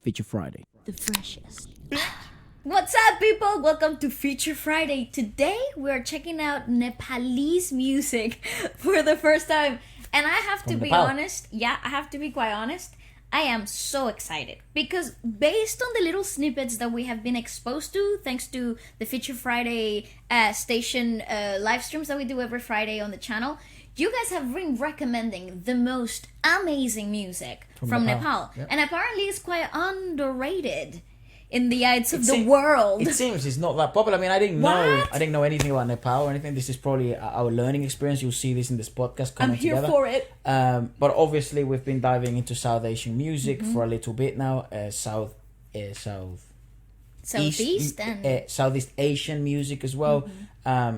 Feature Friday. The freshest. What's up, people? Welcome to Feature Friday. Today we're checking out Nepalese music for the first time. And I have to be honest. Yeah, I have to be quite honest. I am so excited because based on the little snippets that we have been exposed to, thanks to the Feature Friday station live streams that we do every Friday on the channel, you guys have been recommending the most amazing music from Nepal. Yep. And apparently it's quite underrated in the eyes of the world. It seems it's not that popular. I mean, I didn't know anything about Nepal or anything. This is probably our learning experience. You'll see this in this podcast coming together. I'm here for it. But obviously, we've been diving into South Asian music for a little bit now. Southeast Southeast Asian music as well.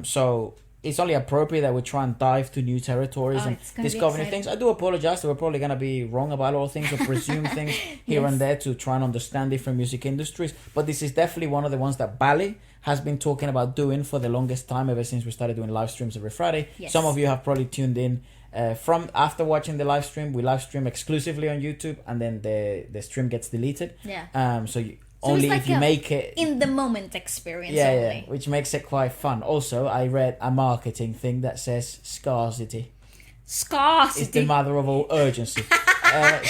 So it's only appropriate that we try and dive to new territories and discover new things. I do apologize that we're probably going to be wrong about a lot of things or presume things here and there to try and understand different music industries. But this is definitely one of the ones that Bali has been talking about doing for the longest time, ever since we started doing live streams every Friday. Yes. Some of you have probably tuned in from after watching the live stream. We live stream exclusively on YouTube, and then the stream gets deleted. Yeah. So only like if you make it in the moment experience. Yeah, which makes it quite fun. Also, I read a marketing thing that says scarcity is the mother of all urgency.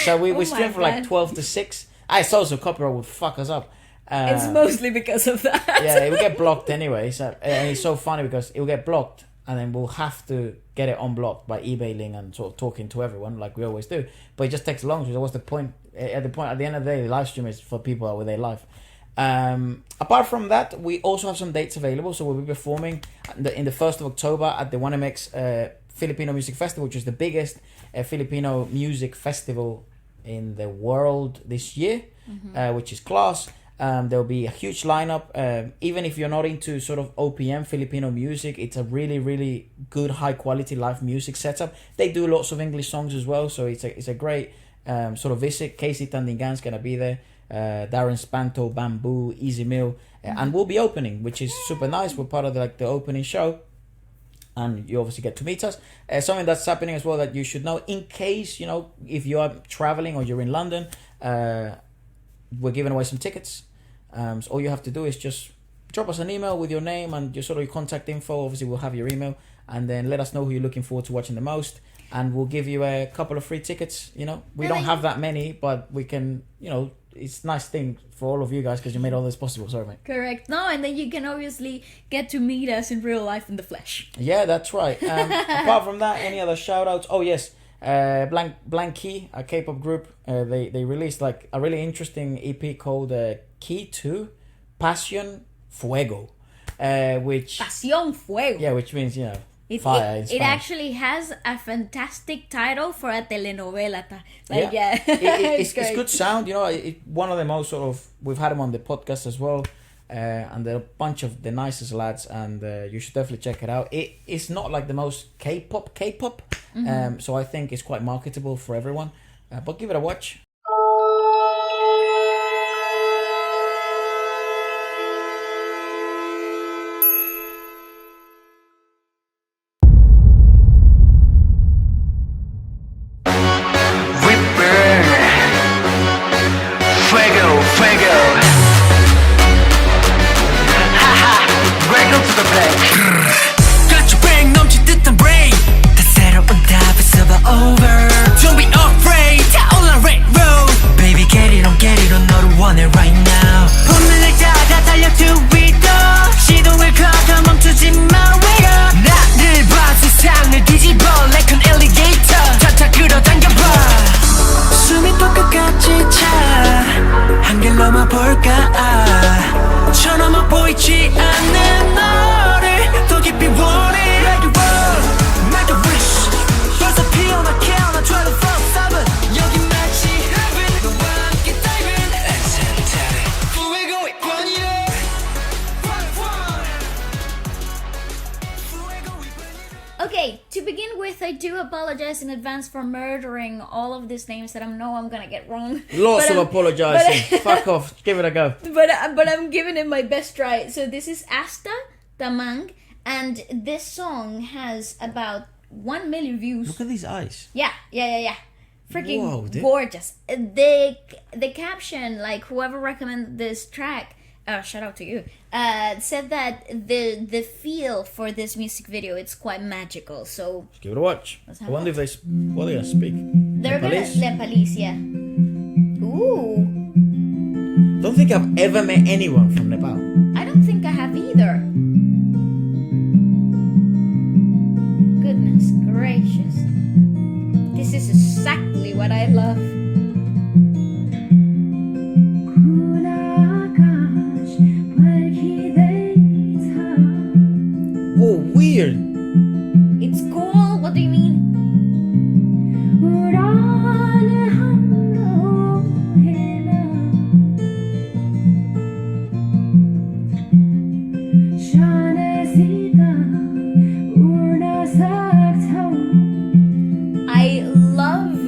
So we stream from like 12 to 6. It's also copyright would fuck us up. It's mostly because of that. Yeah, it will get blocked anyway. So and it's so funny because it will get blocked, and then we'll have to get it unblocked by emailing and sort of talking to everyone like we always do. But it just takes long. So what's the point? At the end of the day, the live stream is for people out with their life. Apart from that, we also have some dates available. So we'll be performing in the 1st of October at the 1MX Filipino Music Festival, which is the biggest Filipino music festival in the world this year, which is class. There'll be a huge lineup. Even if you're not into sort of OPM Filipino music, it's a really, really good, high quality live music setup. They do lots of English songs as well, so it's a great sort of visit. Casey Tandingan's gonna be there. Darren Spanto, Bamboo, Easy Mill, and we'll be opening, which is super nice. We're part of the opening show, and you obviously get to meet us. Something that's happening as well that you should know, in case if you are traveling or you're in London, we're giving away some tickets. So all you have to do is just drop us an email with your name and your sort of your contact info. Obviously, we'll have your email, and then let us know who you're looking forward to watching the most, and we'll give you a couple of free tickets. We don't have that many, but we can. It's a nice thing for all of you guys because you made all this possible. Sorry, mate. Correct. No, and then you can obviously get to meet us in real life in the flesh. Yeah, that's right. Apart from that, any other shout outs? Oh yes, Blank Key, a K-pop group. They released like a really interesting EP called Key 2 Passion Fuego, which Pasión Fuego. Yeah, which means fire. It actually has a fantastic title for a telenovela. It's good sound. One of the most sort of, we've had him on the podcast as well, and they're a bunch of the nicest lads, and you should definitely check it out. It's not like the most K-pop, so I think it's quite marketable for everyone. But give it a watch. Okay, to begin with, I do apologize in advance for murdering all of these names that I know I'm gonna get wrong. Lots of apologizing. Fuck off. Give it a go. But I'm giving it my best try. So this is Asta, Tamang, and this song has about 1 million views. Look at these eyes. Yeah. freaking gorgeous. The caption, like whoever recommended this track, shout out to you, said that the feel for this music video, it's quite magical. So let's give it a watch. I wonder if they gonna speak. They're Nepalese? Nepalese, yeah. Ooh. Don't think I've ever met anyone from Nepal. I don't think I have either. Goodness gracious. This is exactly what I love. Oh, weird. It's cool. What do you mean? I love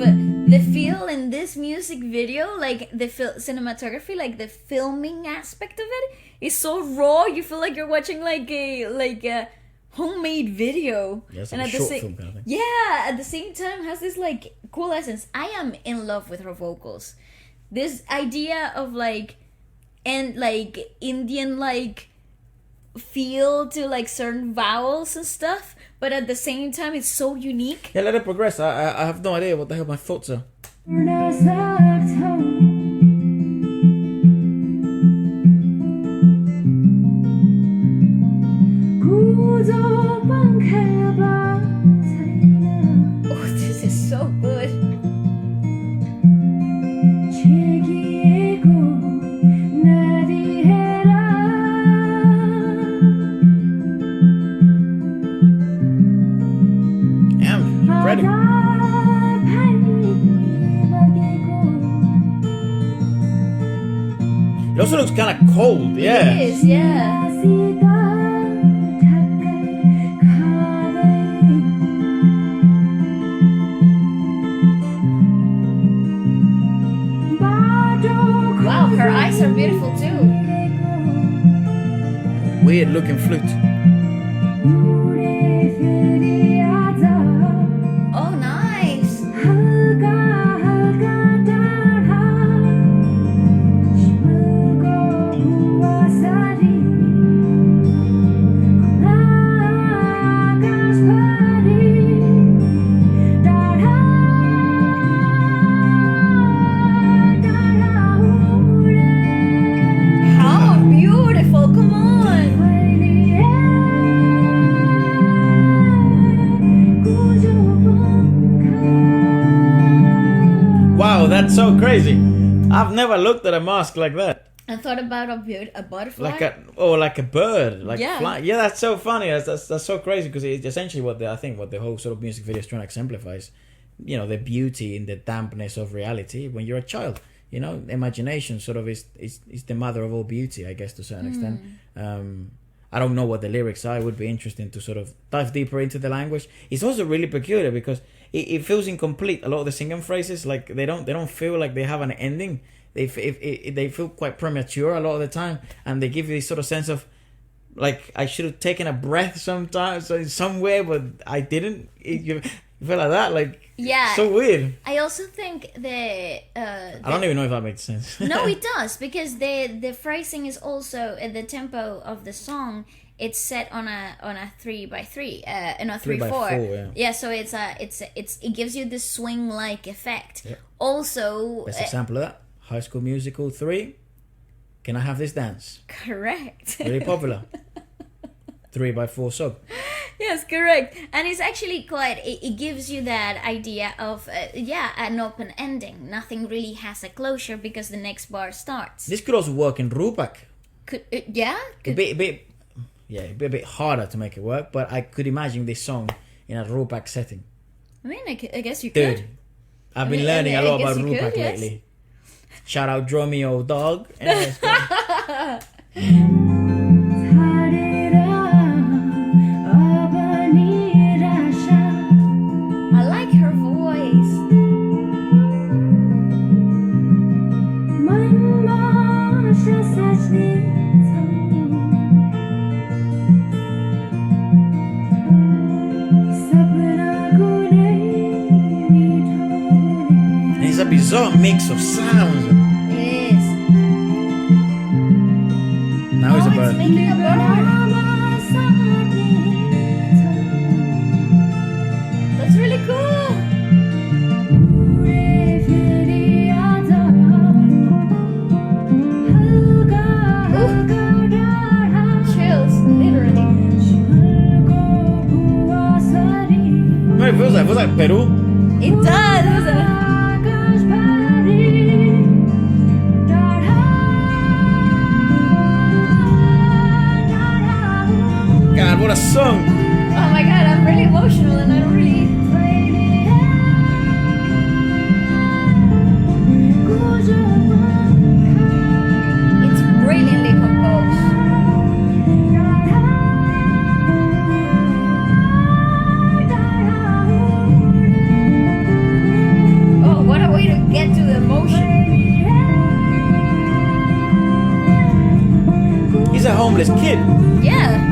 the feel in this music video, like the cinematography, like the filming aspect of it is so raw. You feel like you're watching like a homemade video. Yes, and like at a short the film kind of thing. yeah, at the same time has this like cool essence. I am in love with her vocals. This idea of like and like Indian like feel to like certain vowels and stuff, but at the same time it's so unique. Yeah, let it progress. I have no idea what the hell my thoughts are. Oh, this is so good. I'm ready. It also looks kind of cold, yeah. It is, yeah. Wow, her eyes are beautiful too. Weird looking flute. Oh, nice. How beautiful, come on. Wow, that's so crazy. I've never looked at a mask like that. I thought about a butterfly. Like a bird, like Yeah. flying. Yeah, that's so funny. That's so crazy because it's essentially what the whole sort of music video is trying to exemplify is, you know, the beauty in the dampness of reality when you're a child. You know, imagination sort of is the mother of all beauty, I guess, to a certain extent. I don't know what the lyrics are. It would be interesting to sort of dive deeper into the language. It's also really peculiar because it feels incomplete. A lot of the singing phrases, like they don't feel like they have an ending. They feel quite premature a lot of the time, and they give you this sort of sense of like I should have taken a breath sometimes somewhere, but I didn't. You feel like that, like Yeah. so weird. I also think I don't even know if that makes sense. No, it does, because the phrasing is also the tempo of the song. It's set on a 3x3, no 3/4. Yeah, so it gives you this swing like effect. Yeah. Also, Best example of that: High School Musical 3. Can I have this dance? correct. Really popular. 3x4 song. Yes, correct. And it's actually quite. It gives you that idea of an open ending. Nothing really has a closure because the next bar starts. This could also work in Rupak. It'd be It'd be a bit harder to make it work, but I could imagine this song in a Rupak setting. I mean, I guess you Dude, could. I've been learning a lot about Rupak lately. Shout out Dromio Dog. Anyways, I like her voice. mix of sounds. It is. Now he's a bird. It's making a bird. That's really cool. Ooh. Chills, literally. No, it feels like Peru. It does, doesn't it? God, what a song! Oh my god, I'm really emotional and I don't really. It's brilliantly composed. Oh, what a way to get to the emotion. He's a homeless kid. Yeah.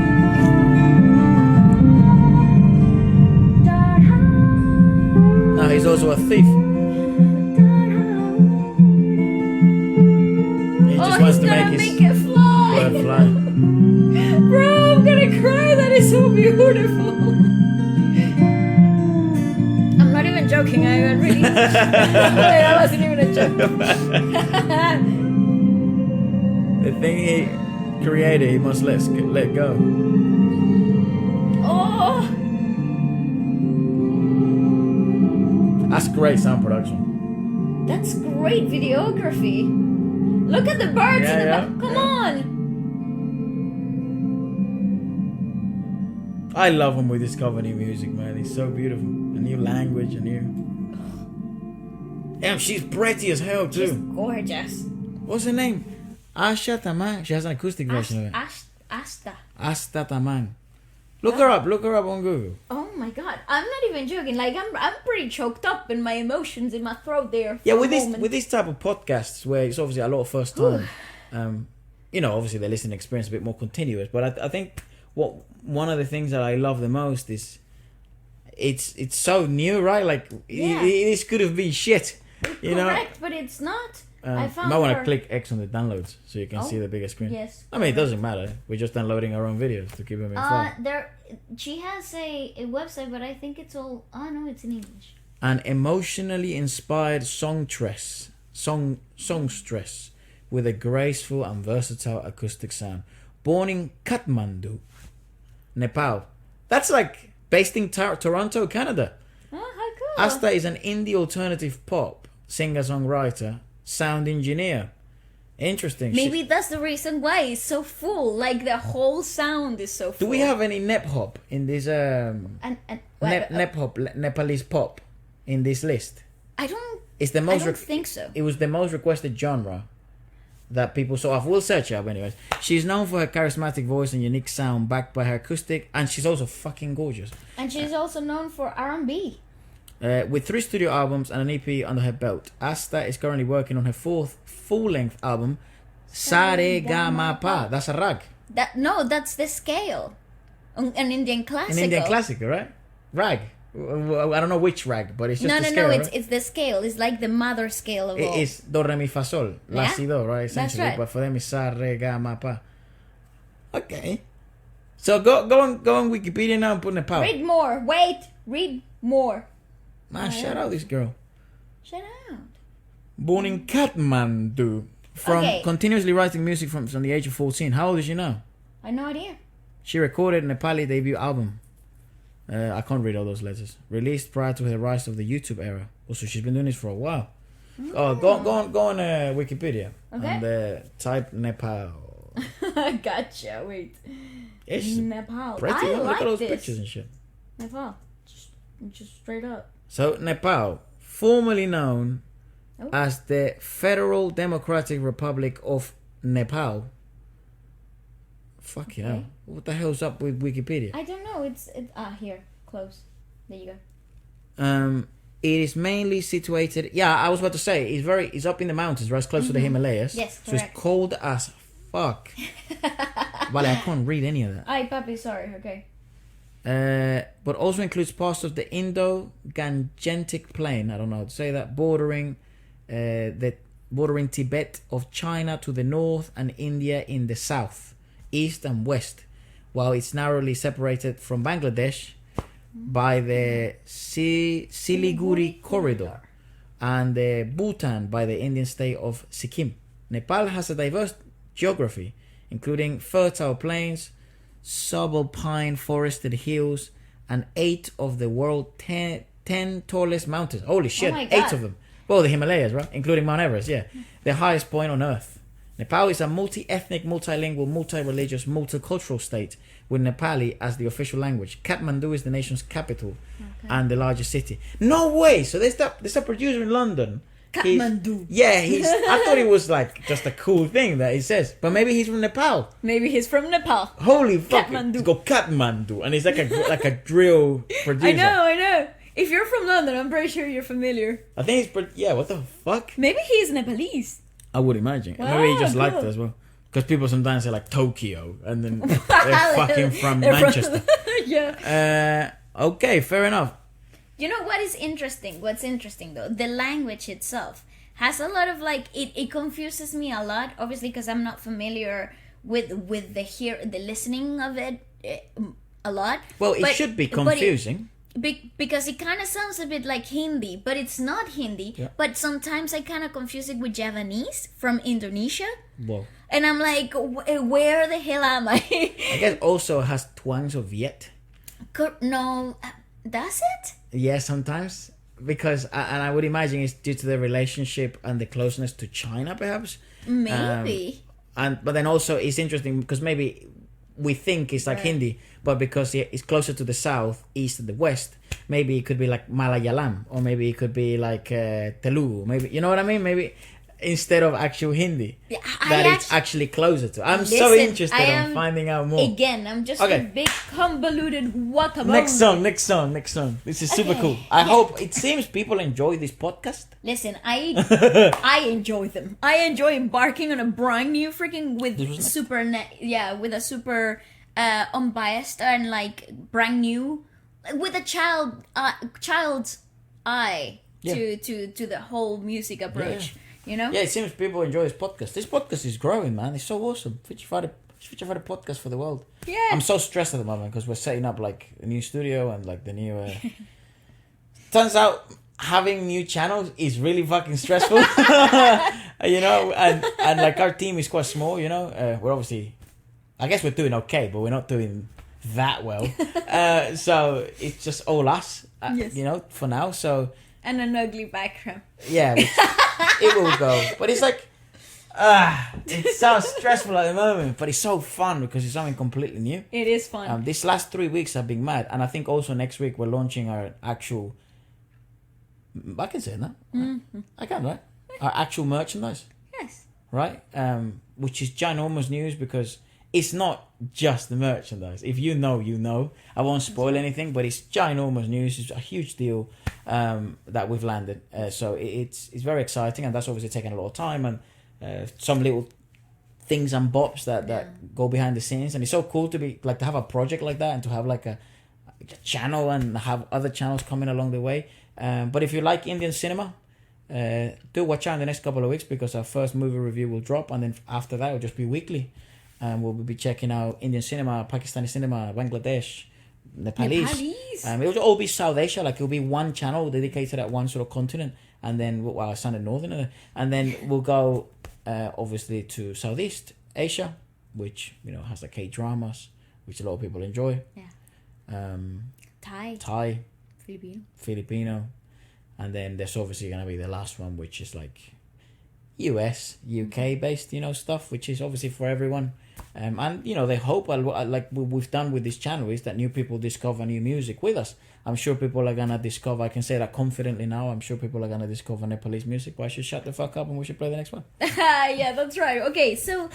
No, he's also a thief. He just wants to make it fly. bird fly. Bro, I'm gonna cry. That is so beautiful. I'm not even joking. I really. That wasn't even a joke. The thing he created, he must let go. Oh. That's great sound production. That's great videography. Look at the birds in the back. Come on. I love when we discover new music, man. It's so beautiful. A new language, a new. Damn, she's pretty as hell too. She's gorgeous. What's her name? Asha Tamang. She has an acoustic version of it. Asta. Asta Tamang. Look her up on Google. Oh my god, I'm not even joking. Like I'm pretty choked up in my emotions in my throat there. Yeah, with this type of podcasts where it's obviously a lot of first time, obviously the listening experience is a bit more continuous. But I think one of the things that I love the most is it's so new, right? Like this could have been shit, you know. Correct, but it's not. I found you might want to click X on the downloads so you can see the bigger screen. Yes. I mean, it doesn't matter. We're just downloading our own videos to keep them in file. She has a website, but I think it's all. Oh no, it's in English. An emotionally inspired songstress with a graceful and versatile acoustic sound. Born in Kathmandu, Nepal. That's like based in Toronto, Canada. Oh, how cool. Asta is an indie alternative pop singer-songwriter, sound engineer. Interesting. Maybe that's the reason why it's so full. Like the whole sound is so full. Do we have any Nep-hop in this Nep-hop, Nepalese pop in this list? I don't think so. It was the most requested genre that people saw. We'll search it up anyways. She's known for her charismatic voice and unique sound backed by her acoustic, and she's also fucking gorgeous. And she's also known for R&B. With 3 studio albums and an EP under her belt, Asta is currently working on her 4th full-length album, Sa-Re-Ga-Ma-Pa. That's a rag. That's the scale. An Indian classical. An Indian classical, right? Rag. I don't know which rag, but it's just the scale. No, it's the scale. It's like the mother scale of all. It is do, re, mi, fa, sol. La, si, do, right? Essentially. That's right. But for them it's Sa-Re-Ga-Ma-Pa. Okay. So go on Wikipedia now and put Nepal. Read more. Read more. Man, shout out this girl. Shout out. Born in Kathmandu. Continuously writing music from the age of 14. How old is she now? I have no idea. She recorded a Nepali debut album. I can't read all those letters. Released prior to her rise of the YouTube era. Also, she's been doing this for a while. Oh, go on Wikipedia. Okay. And type Nepal. Gotcha. Wait. It's Nepal. pretty. I Look like at those this. pictures and shit. Nepal. Just straight up. So Nepal, formerly known as the Federal Democratic Republic of Nepal. Fucking hell. What the hell's up with Wikipedia? I don't know. It's here. Close. There you go. It is mainly situated. Yeah, I was about to say it's up in the mountains, right? It's close to the Himalayas. Yes, correct. So it's cold as fuck. Vale, I can't read any of that. Ay, papi, sorry. Okay. But also includes parts of the Indo-Gangetic Plain. I don't know how to say that. Bordering the bordering Tibet of China to the north and India in the south, east and west, while it's narrowly separated from Bangladesh by the Siliguri corridor and Bhutan by the Indian state of Sikkim. Nepal has a diverse geography, including fertile plains, subalpine forested hills, and 8 of the world's 10 tallest mountains. Holy shit, 8 of them. Well, the Himalayas, right? Including Mount Everest, yeah. The highest point on Earth. Nepal is a multi-ethnic, multilingual, multi-religious, multicultural state with Nepali as the official language. Kathmandu is the nation's capital and the largest city. No way! So there's a producer in London. Kathmandu. I thought it was like just a cool thing that he says. But maybe he's from Nepal. Maybe he's from Nepal. Holy fuck. Kathmandu. It's called Kathmandu. And he's like a drill producer. I know. If you're from London, I'm pretty sure you're familiar. I think what the fuck? Maybe he's Nepalese. I would imagine. Wow, maybe he just cool. liked it as well. Because people sometimes say like Tokyo and then they're fucking from Manchester. Yeah. Okay, fair enough. You know what is interesting? What's interesting though? The language itself has a lot of like it confuses me a lot. Obviously, because I'm not familiar with the listening of it a lot. Well, it should be confusing. Because it kind of sounds a bit like Hindi, but it's not Hindi. Yeah. But sometimes I kind of confuse it with Javanese from Indonesia. Whoa. And I'm like, where the hell am I? I guess also has twangs of Viet. No, does it? Yeah, sometimes. Because, and I would imagine it's due to the relationship and the closeness to China, perhaps. Maybe. But then also it's interesting because maybe we think it's like Hindi, but because it's closer to the south, east, and the west, maybe it could be like Malayalam, or maybe it could be like Telugu. Maybe, you know what I mean? Maybe instead of actual Hindi, it's actually closer to. I'm so interested in finding out more. Again, I'm just a big convoluted guacamole. Next song. This is super cool. I hope it seems people enjoy this podcast. Listen, I enjoy them. I enjoy embarking on a brand new freaking with a super unbiased and like brand new with a child's eye to the whole music approach. Yeah. You know? Yeah, it seems people enjoy this podcast. This podcast is growing, man. It's so awesome. Future Friday podcast for the world. Yeah. I'm so stressed at the moment because we're setting up like a new studio and like the new. Turns out having new channels is really fucking stressful. You know, and like our team is quite small. You know, we're obviously, I guess we're doing okay, but we're not doing that well. So it's just all us. You know, for now. So. And an ugly background. Yeah, it will go. But it's like, it's so stressful at the moment. But it's so fun because it's something completely new. It is fun. These last 3 weeks have been mad. And I think also next week we're launching our actual... I can say that. Mm-hmm. I can, right? Our actual merchandise. Yes. Right? Which is ginormous news because it's not just the merchandise. If you know, you know. I won't spoil anything, but it's ginormous news. It's a huge deal that we've landed. So it's very exciting, and that's obviously taken a lot of time and some little things and bops that go behind the scenes. And it's so cool to be like to have a project like that and to have like a channel and have other channels coming along the way. But if you like Indian cinema, do watch out in the next couple of weeks because our first movie review will drop, and then after that it'll just be weekly. We'll be checking out Indian cinema, Pakistani cinema, Bangladesh, Nepalese. It'll all be South Asia. Like it'll be one channel dedicated at one sort of continent, and then I sounded northern, and then we'll go obviously to Southeast Asia, which has the K-dramas, which a lot of people enjoy. Yeah. Thai. Filipino, and then there's obviously gonna be the last one, which is like US, UK based, stuff, which is obviously for everyone. And they hope, like we've done with this channel, is that new people discover new music with us. I'm sure people are gonna discover, I can say that confidently now, I'm sure people are gonna discover Nepalese music, but I should shut the fuck up and we should play the next one. Yeah, that's right. Okay, so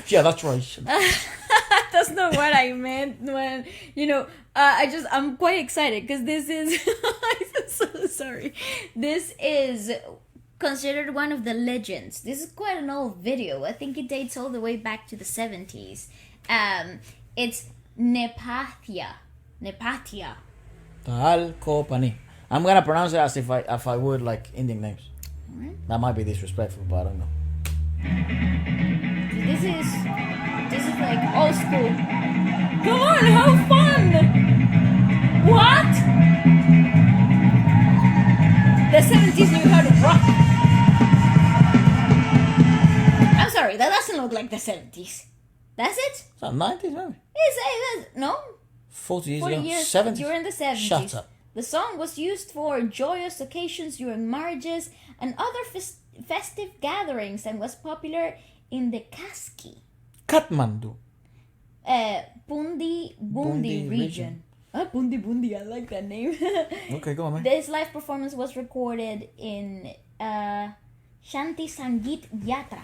yeah, that's right. That's not what I meant when, I'm quite excited because this is, I'm so sorry. This is considered one of the legends. This is quite an old video. I think it dates all the way back to the 70s. It's Nepathya. Taal, Pani. I'm gonna pronounce it as if I would like Indian names. That might be disrespectful, but I don't know. This is like old school. Come on, have fun! What? The 70s knew how to rock. I'm sorry, that doesn't look like the 70s. That's it? It's like 90s, maybe. No. 40 years 40 ago. years 70s. during the 70s. Shut up. The song was used for joyous occasions during marriages and other festive gatherings and was popular in the Kaski, Kathmandu. Bundi region. Bundi, I like that name. Okay, go on, man. This live performance was recorded in Shanti Sangeet Yatra.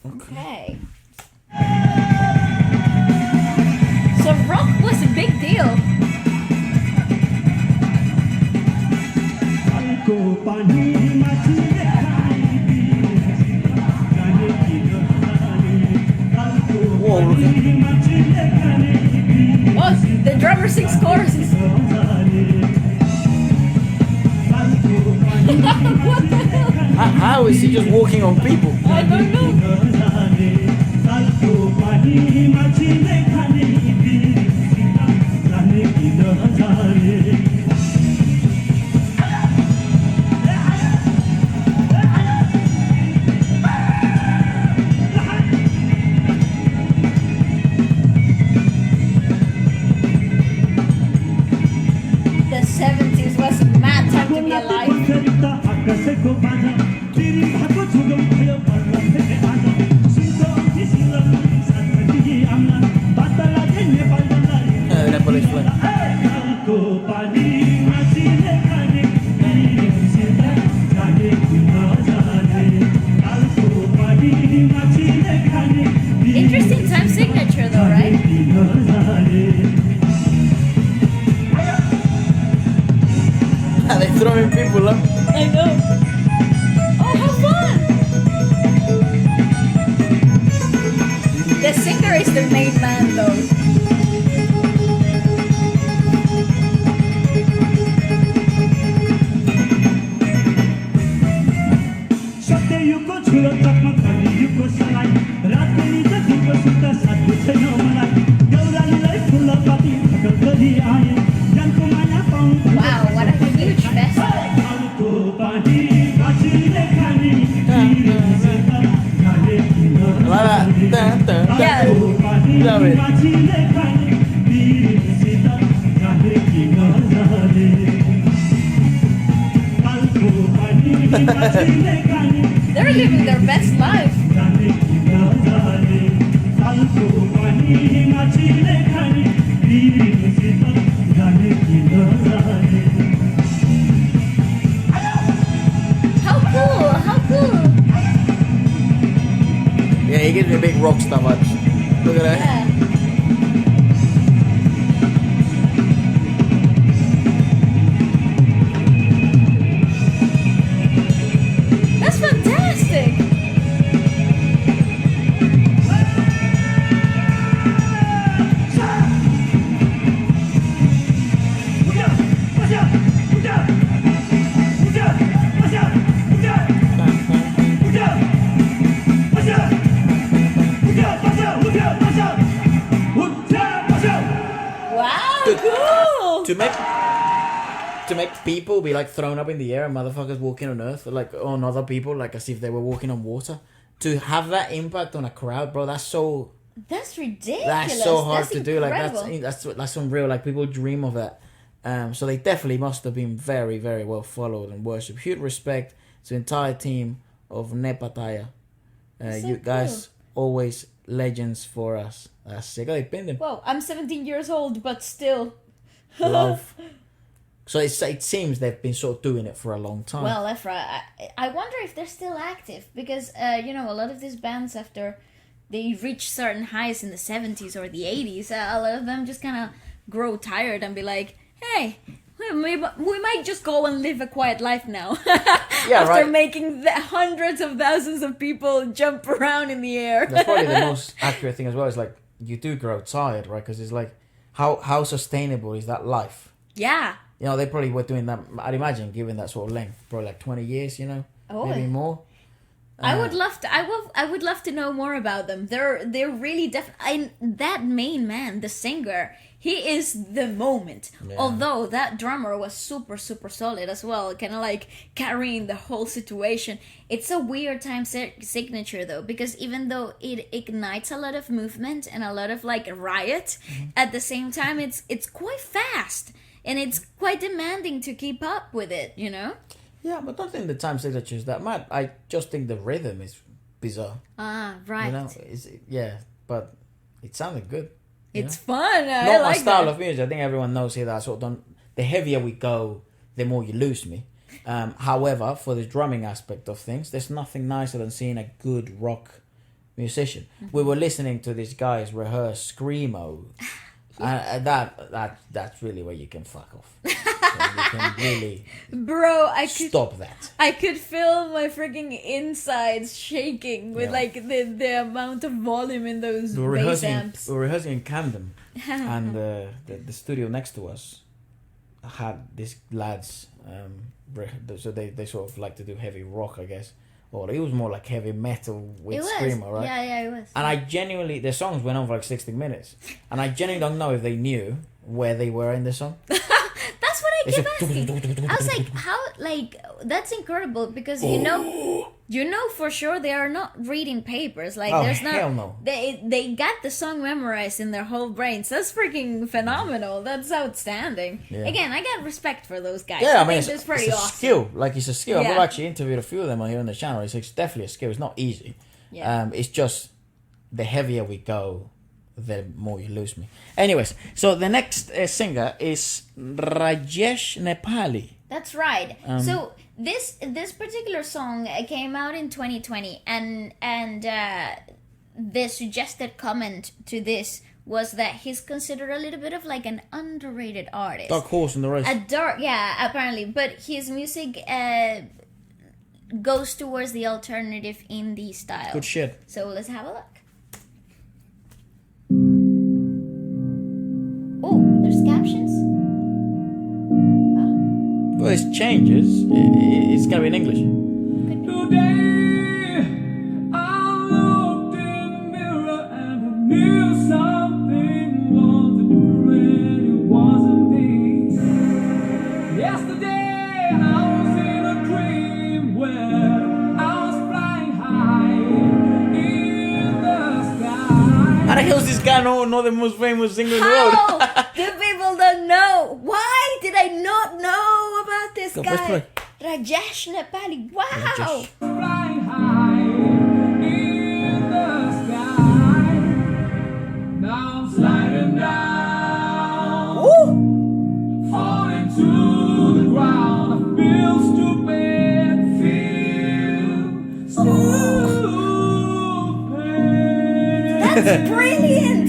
Okay. So rock was a big deal. Whoa, look at Oh, the drummer sings choruses. What the hell? How is he just walking on people? I don't know. The 70s was a mad time to be alive. Nepalese flag. Interesting time signature though, right? They're throwing people up. I know. Oh, how fun! The singer is the main man though. Wow, what a huge festival. Yeah. Love it. They're living their best life. How cool, how cool. Yeah, he gives me a big rock star vibes. Look at that. Yeah. That's fantastic. Wow, cool. To make people be like thrown up in the air and motherfuckers walking on earth, like on other people, like as if they were walking on water. To have that impact on a crowd, bro, that's ridiculous. that's so hard to do. Like incredible. that's unreal. Like people dream of that. So they definitely must have been very, very well followed and worshipped. Huge respect to the entire team of Nepathya. So You guys always legends for us. That's sick. They've been there. Whoa, I'm 17 years old, but still. Love. So it seems they've been sort of doing it for a long time. Well, that's right. I wonder if they're still active because, a lot of these bands, after they reach certain highs in the 70s or the 80s, a lot of them just kind of grow tired and be like, hey, we might just go and live a quiet life now. Yeah, after right. making hundreds of thousands of people jump around in the air. That's probably the most accurate thing as well. Is like you do grow tired, right? Because it's like how sustainable is that life? Yeah. They probably were doing that. I'd imagine, given that sort of length, probably like 20 years. maybe more. I would love to. I would love to know more about them. They're really that main man, the singer, he is the moment. Yeah. Although that drummer was super solid as well, kind of like carrying the whole situation. It's a weird time signature though, because even though it ignites a lot of movement and a lot of like riot, at the same time it's quite fast and it's quite demanding to keep up with it. You know. Yeah, but I don't think the time signature is that mad. I just think the rhythm is bizarre. Ah, right. You know, but it sounded good. It's fun. I Not like my style that. of music. I think everyone knows here that I sort of don't. The heavier we go, the more you lose me. However, for the drumming aspect of things, there's nothing nicer than seeing a good rock musician. We were listening to these guys rehearse screamo. That's really where you can fuck off. So you can really, bro. stop that. I could feel my freaking insides shaking with like the amount of volume in those bass amps. We were rehearsing in Camden, and the studio next to us had these lads. So they sort of like to do heavy rock, I guess. Or it was more like heavy metal with screamo, right? Yeah, it was. And I genuinely, the songs went on for like 60 minutes. And I genuinely don't know if they knew where they were in the song. That's what I kept asking. I was like, how, like, that's incredible because you know for sure they are not reading papers. Like, there's not. Hell no. They got the song memorized in their whole brains. That's freaking phenomenal. That's outstanding. Yeah. Again, I got respect for those guys. Yeah, I mean, it's pretty awesome. Skill. Like, it's a skill. Yeah. I've actually interviewed a few of them on here on the channel. It's definitely a skill. It's not easy. Yeah. It's just the heavier we go, the more you lose me. Anyways, so the next singer is Rajesh Nepali. That's right. So this particular song came out in 2020, and the suggested comment to this was that he's considered a little bit of like an underrated artist. Dark horse in the race. Apparently, but his music goes towards the alternative indie style. Good shit. So let's have a look. Oh, there's captions. Well, it changes. It's gonna be in English. Today, I looked in the mirror and I knew something was different. It wasn't me. Yesterday, I was in a dream where I was flying high in the sky. How the hell is this guy know the most famous singer in the world? How do people don't know? Why did I not know about this guy? Rajesh Nepali. Wow. Rajesh. Flying high in the sky. Now I'm sliding down. Woo! Falling to the ground. I feel stupid. Stupid. That's brilliant.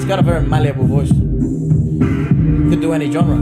Got a very malleable voice. Could do any genre.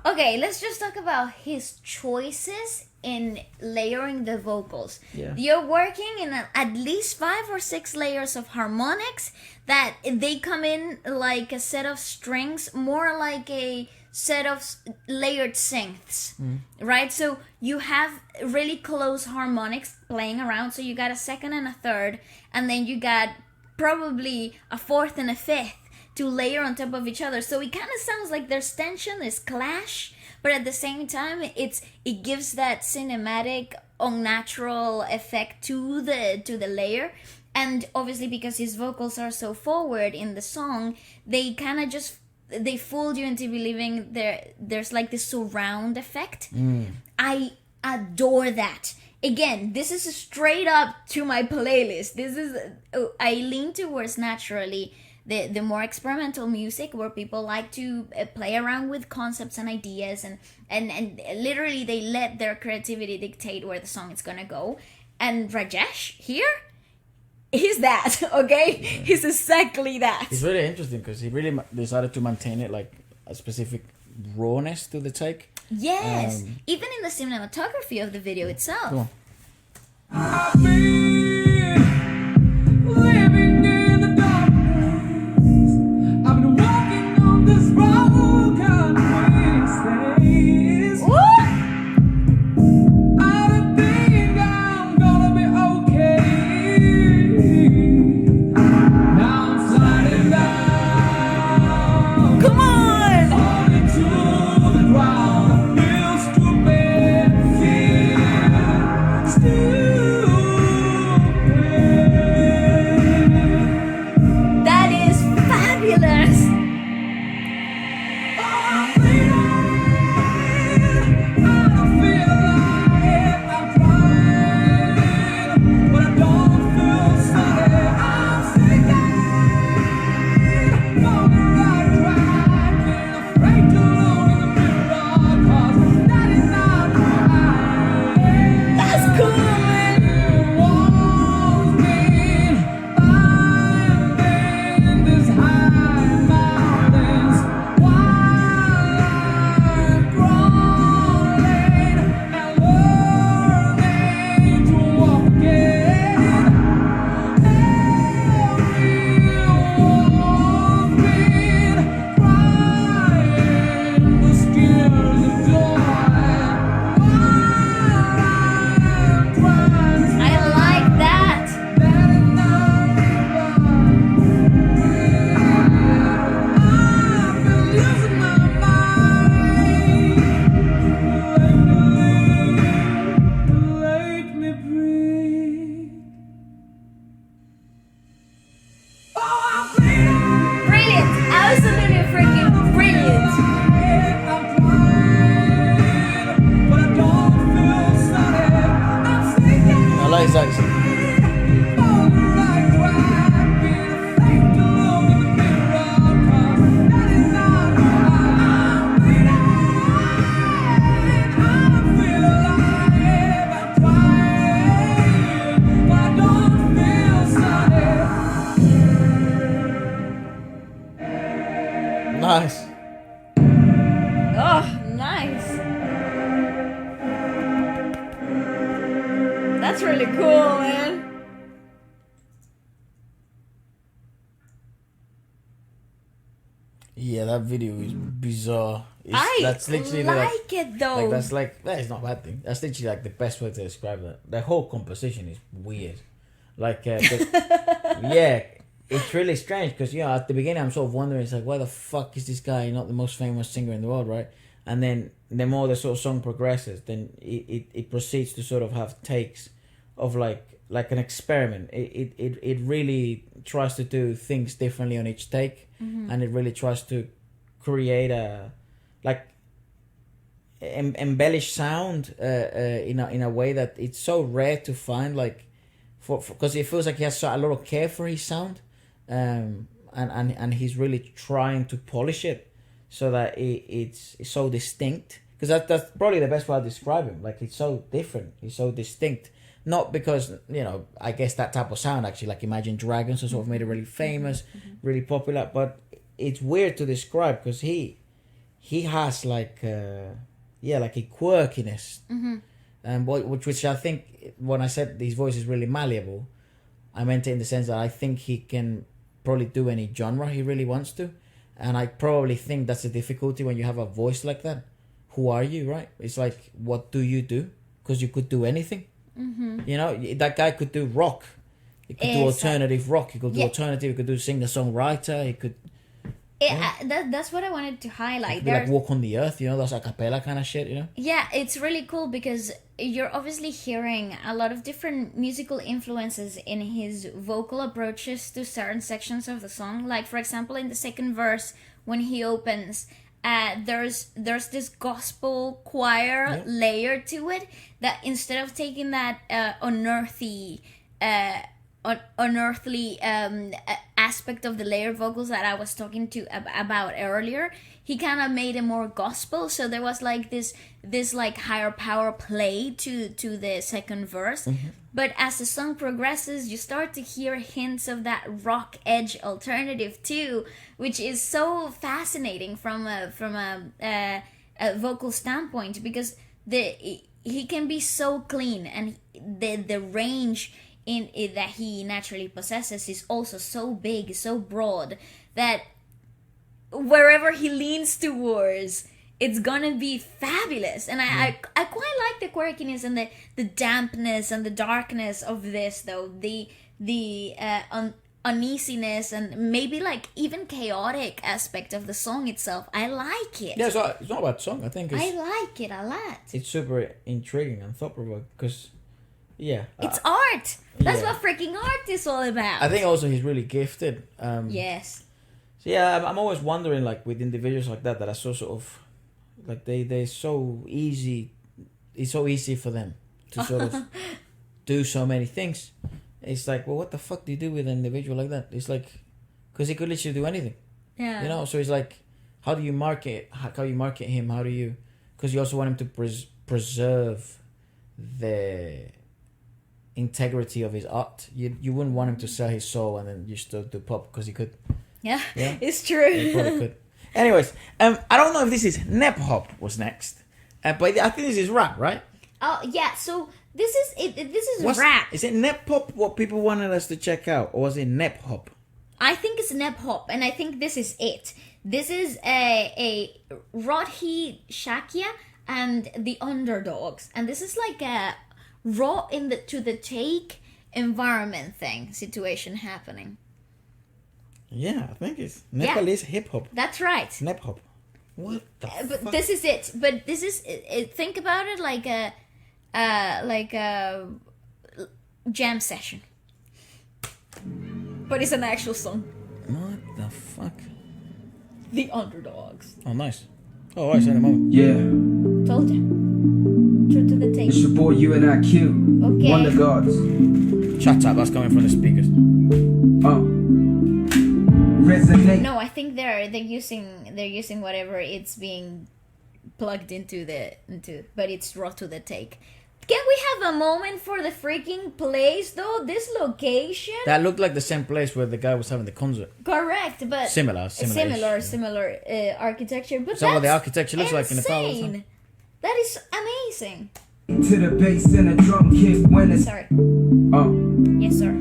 Okay, let's just talk about his choices in layering the vocals. Yeah. You're working in at least 5 or 6 layers of harmonics that they come in like a set of strings, more like a set of layered synths, right? So you have really close harmonics playing around, so you got a second and a third, and then you got probably a fourth and a fifth to layer on top of each other. So it kind of sounds like there's tension, there's clash, but at the same time it gives that cinematic unnatural effect to the layer. And obviously because his vocals are so forward in the song, they kind of just they fooled you into believing there's like this surround effect. I adore that. Again, this is straight up to my playlist. This is I lean towards naturally the more experimental music where people like to play around with concepts and ideas and literally they let their creativity dictate where the song is gonna go. And Rajesh here, he's that, okay? He's exactly that. It's really interesting because he really decided to maintain it like a specific rawness to the take. Yes, even in the cinematography of the video itself. Come on. I've been living in the darkness. I've been walking on this broken space. Woo! I don't think I'm gonna be okay. Now I'm sliding down. Come on! Only to the ground. Feel stupid. Feel stupid. That is fabulous. That's cool, man. I like that. Let me breathe. Oh, I'm bleeding. Brilliant. Absolutely freaking brilliant. I'm trying, but I don't feel solid. I'm sinking I like his accent. on the right track. Being afraid to look in the mirror, 'cause that is not who I am. I'm bleeding. I feel alive. I'm trying, but I don't feel solid. Nice. Oh, nice. That's really cool, man. Yeah, that video is bizarre. That's I literally like it though. like that's like that is not a bad thing. That's literally like the best way to describe that. The whole composition is weird. Like, yeah, it's really strange because at the beginning I'm sort of wondering, it's like, why the fuck is this guy not the most famous singer in the world, right? And then the more the sort of song progresses, then it proceeds to sort of have takes of like an experiment. It really tries to do things differently on each take, and it really tries to create a like embellished sound in a way that it's so rare to find, like because it feels like he has a lot of care for his sound, and he's really trying to polish it so that it's so distinct, because that's probably the best way to describe him. Like, it's so different, he's so distinct, not because I guess that type of sound actually, like Imagine Dragons, sort of made it really famous, really popular, but it's weird to describe because he has like a quirkiness, and which I think when I said his voice is really malleable, I meant it in the sense that I think he can probably do any genre he really wants to, and I probably think that's the difficulty when you have a voice like that. Who are you, right? It's like, what do you do? Because you could do anything. That guy could do rock, he could do alternative rock, he could do alternative, he could do singer-songwriter, he could That's what I wanted to highlight. like Walk on the Earth, that's a cappella kind of shit, Yeah, it's really cool because you're obviously hearing a lot of different musical influences in his vocal approaches to certain sections of the song. Like, for example, in the second verse, when he opens, there's this gospel choir layer to it, that instead of taking that unearthly aspect of the layered vocals that I was talking to about earlier, he kind of made it more gospel. So there was like this like higher power play to the second verse. But as the song progresses, you start to hear hints of that rock edge alternative too, which is so fascinating from a vocal standpoint, because he can be so clean, and the range in it that he naturally possesses is also so big, so broad, that wherever he leans towards, it's gonna be fabulous. And I quite like the quirkiness and the dampness and the darkness of this, though. The uneasiness and maybe like even chaotic aspect of the song itself. I like it. Yeah, so it's not about song. I think I like it a lot. It's super intriguing and thought-provoking because, yeah. It's art. That's yeah. what freaking art is all about. I think also he's really gifted. Yes. So yeah, I'm always wondering, like, with individuals like that are so sort of, like, they're so easy. It's so easy for them to sort of do so many things. It's like, well, what the fuck do you do with an individual like that? It's like, because he could literally do anything. Yeah. You know, so it's like, how do you market? How you market him? How do you? Because you also want him to preserve the integrity of his art. You wouldn't want him to sell his soul and then you still do pop, because he could. Yeah, Yeah? it's true. He probably could. Anyways, I don't know if this is Nep Hop was next, but I think this is rap, right? Oh yeah, so this is it. This is rap. Is it Nep Hop what people wanted us to check out, or was it Nep Hop? I think it's Nep Hop, and I think this is it. This is a Rohit, Shakya, and the Underdogs, and this is like a raw in the to the take environment situation happening. Yeah, I think it's Nepalese hip hop. That's right. Nep Hop. What the But fuck? this is it. But this is think about it like a jam session. But it's an actual song. What the fuck? The Underdogs. Oh, nice. Oh, alright, so in a moment. Yeah, Told you. True to the tape. it's your boy UNIQ. Okay. Wondergods. Shut up, that's coming from the speakers. Resonate. No, I think they're using whatever it's being plugged into but it's raw to the take. Can we have a moment for the freaking place though? This location? That looked like the same place where the guy was having the concert. Correct, but Similar architecture. But Is that what the that's architecture looks like in Nepal? insane. That is amazing. To the bass and a drum kick when it's Sorry. Yes, sir.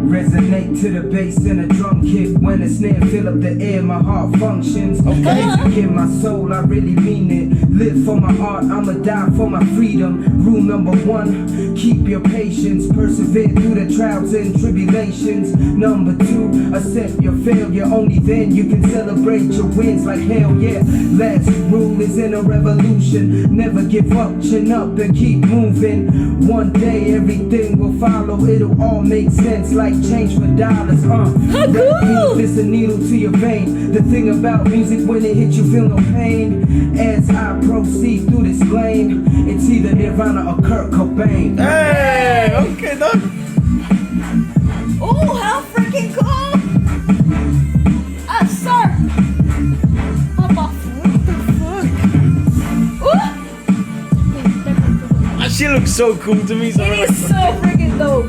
resonate to the bass and a drum kick when the snare fill up the air, my heart functions. Music in my soul, I really mean it. Live for my art, I'ma die for my freedom. Rule number 1, keep your patience. Persevere through the trials and tribulations. Number 2, accept your failure. Only then you can celebrate your wins like hell yeah. Last rule is in a revolution. Never give up, chin up and keep moving. One day everything will follow, it'll all make sense like change for dollars. Cool. It's a needle to your vein. The thing about music, when it hits you feel no pain. As I proceed through this lane, it's either Nirvana or Kurt Cobain. Hey, okay, done. Oh, how freaking cool! Sir! What the fuck? She looks so cool to me. So It is so freaking dope.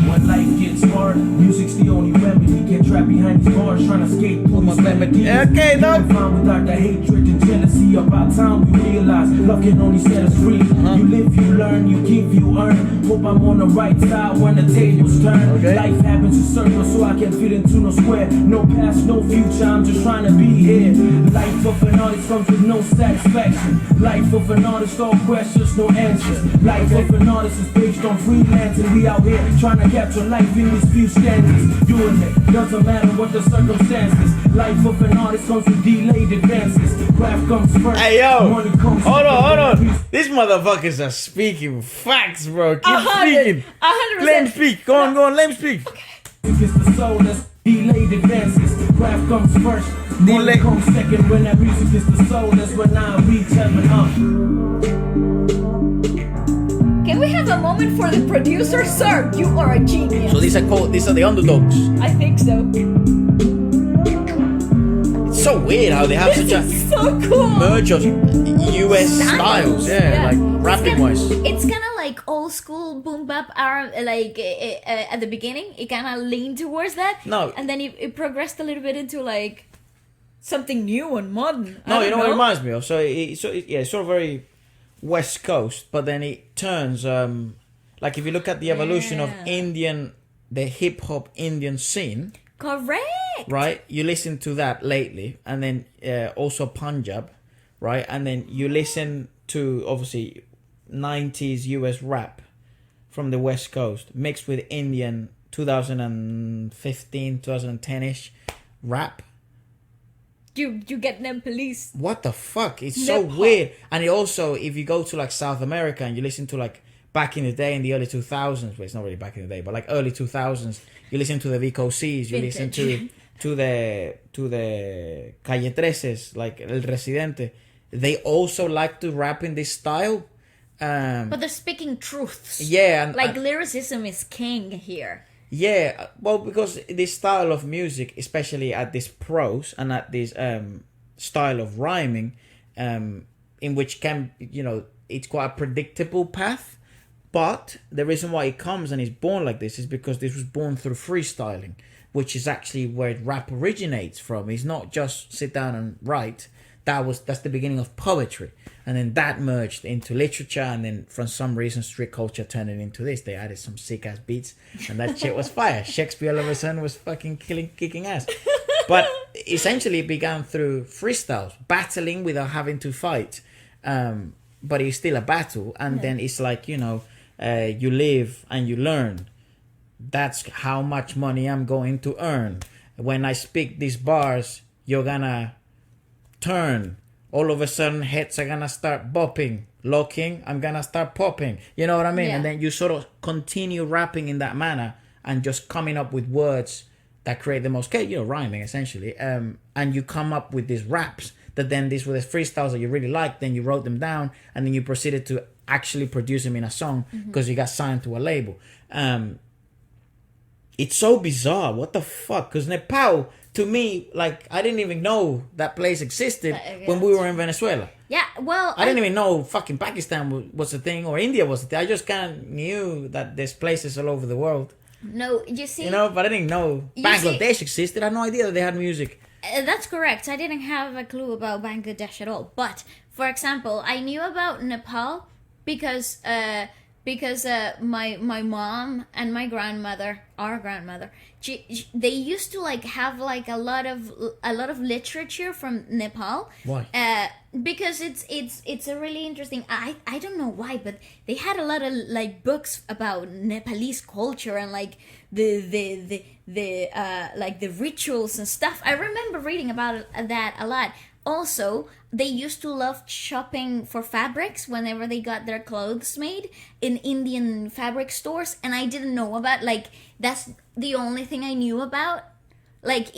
When life gets hard, music's the only remedy. Get trapped behind these bars, trying to escape through these melodies. Okay, dog. Fine without the hatred and jealousy. About time we realize love can only set us free. You live, you learn, you give, you earn. Hope I'm on the right side when the tables turn. Okay. Life happens in circles, so I can fit into no square. No past, no future, I'm just trying to be here. Life of an artist comes with no satisfaction. Life of an artist, all questions, no answers. Life of an artist is based on freelancing. We out here trying to capture life in these few stanzas. Doing it, doesn't matter what the circumstances. Life of an artist comes with delayed advances. Craft comes first, Hey yo, money comes hold on. second. These motherfuckers are speaking facts, bro. Keep 100%. speaking. Let him speak. Go on. Let him speak. Music is the soul that's delayed advances. Craft comes first, money Delay- comes second. When that music is the soul, that's when I reach heaven. Can we have a moment for the producer, sir? You are a genius. So these are the Underdogs. I think so. It's so weird how they have such a So cool. merge of US styles. Yeah, like rapping wise. It's kind of like old school boom bap, like at the beginning, it kind of leaned towards that. No. And then it progressed a little bit into like something new and modern. No, you know what it reminds me of? It's sort of very West Coast, but then it turns, like if you look at the evolution of the hip hop Indian scene. Correct. Right? You listen to that lately, and then also Punjab, right? And then you listen to, obviously, 90s US rap from the West Coast, mixed with Indian 2015, 2010-ish rap. You get Nepalese. What the fuck? It's so weird. And it also, if you go to like South America and you listen to like back in the day, in the early 2000s, well, it's not really back in the day, but like early 2000s, you listen to the Vico C's, you listen to the Calle 13's, like El Residente. They also like to rap in this style. But they're speaking truths. Yeah. And, like lyricism is king here. Yeah, well, because this style of music, especially at this prose and at this style of rhyming, in which can, it's quite a predictable path. But the reason why it comes and is born like this is because this was born through freestyling, which is actually where rap originates from. It's not just sit down and write. That's the beginning of poetry, and then that merged into literature, and then for some reason street culture turned it into this. They added some sick ass beats, and that shit was fire. Shakespeare all of a sudden was fucking kicking ass. But essentially it began through freestyles, battling without having to fight. But it's still a battle, and then it's like, you live and you learn. That's how much money I'm going to earn. When I speak these bars, you're gonna turn. All of a sudden heads are gonna start bopping. Locking, I'm gonna start popping. You know what I mean? Yeah. And then you sort of continue rapping in that manner and just coming up with words that create the most, rhyming essentially. And you come up with these raps that then these were the freestyles that you really liked. Then you wrote them down, and then you proceeded to actually produce them in a song because you got signed to a label. It's so bizarre. What the fuck? Because Nepal, to me, like, I didn't even know that place existed when we were in Venezuela. Yeah, well, I didn't even know fucking Pakistan was a thing, or India was a thing. I just kind of knew that there's places all over the world. No, you see, but I didn't know Bangladesh existed. I had no idea that they had music. That's correct. I didn't have a clue about Bangladesh at all. But for example, I knew about Nepal because my mom and my grandmother, our grandmother, they used to like have like a lot of literature from Nepal. Why? Because it's a really interesting. I don't know why, but they had a lot of like books about Nepalese culture and like the like the rituals and stuff. I remember reading about that a lot. Also, they used to love shopping for fabrics whenever they got their clothes made in Indian fabric stores, and I didn't know about, like, that's the only thing I knew about, like,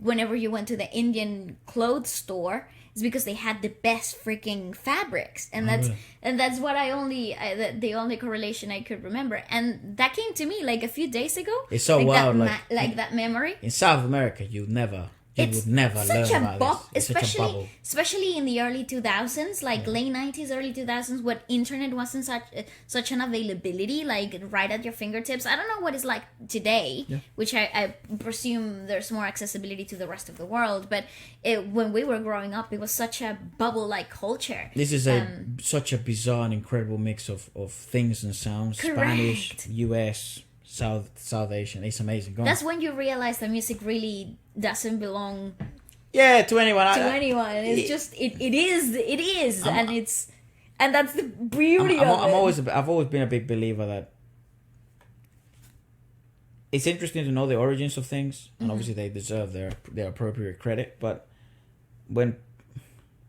whenever you went to the Indian clothes store, is because they had the best freaking fabrics, and that's what the only correlation I could remember, and that came to me like a few days ago. It's so like wild, that that memory. In South America, you would never learn about this. Especially in the early 2000s, like late 90s, early 2000s, when internet wasn't such an availability, like right at your fingertips. I don't know what it's like today, which I presume there's more accessibility to the rest of the world. But when we were growing up, it was such a bubble-like culture. This is such a bizarre and incredible mix of things and sounds. Correct. Spanish, US, South Asian. It's amazing. That's when you realize that music really doesn't belong to anyone. It's just it is, and that's the beauty of it. I've always been a big believer that it's interesting to know the origins of things, and obviously they deserve their appropriate credit. But when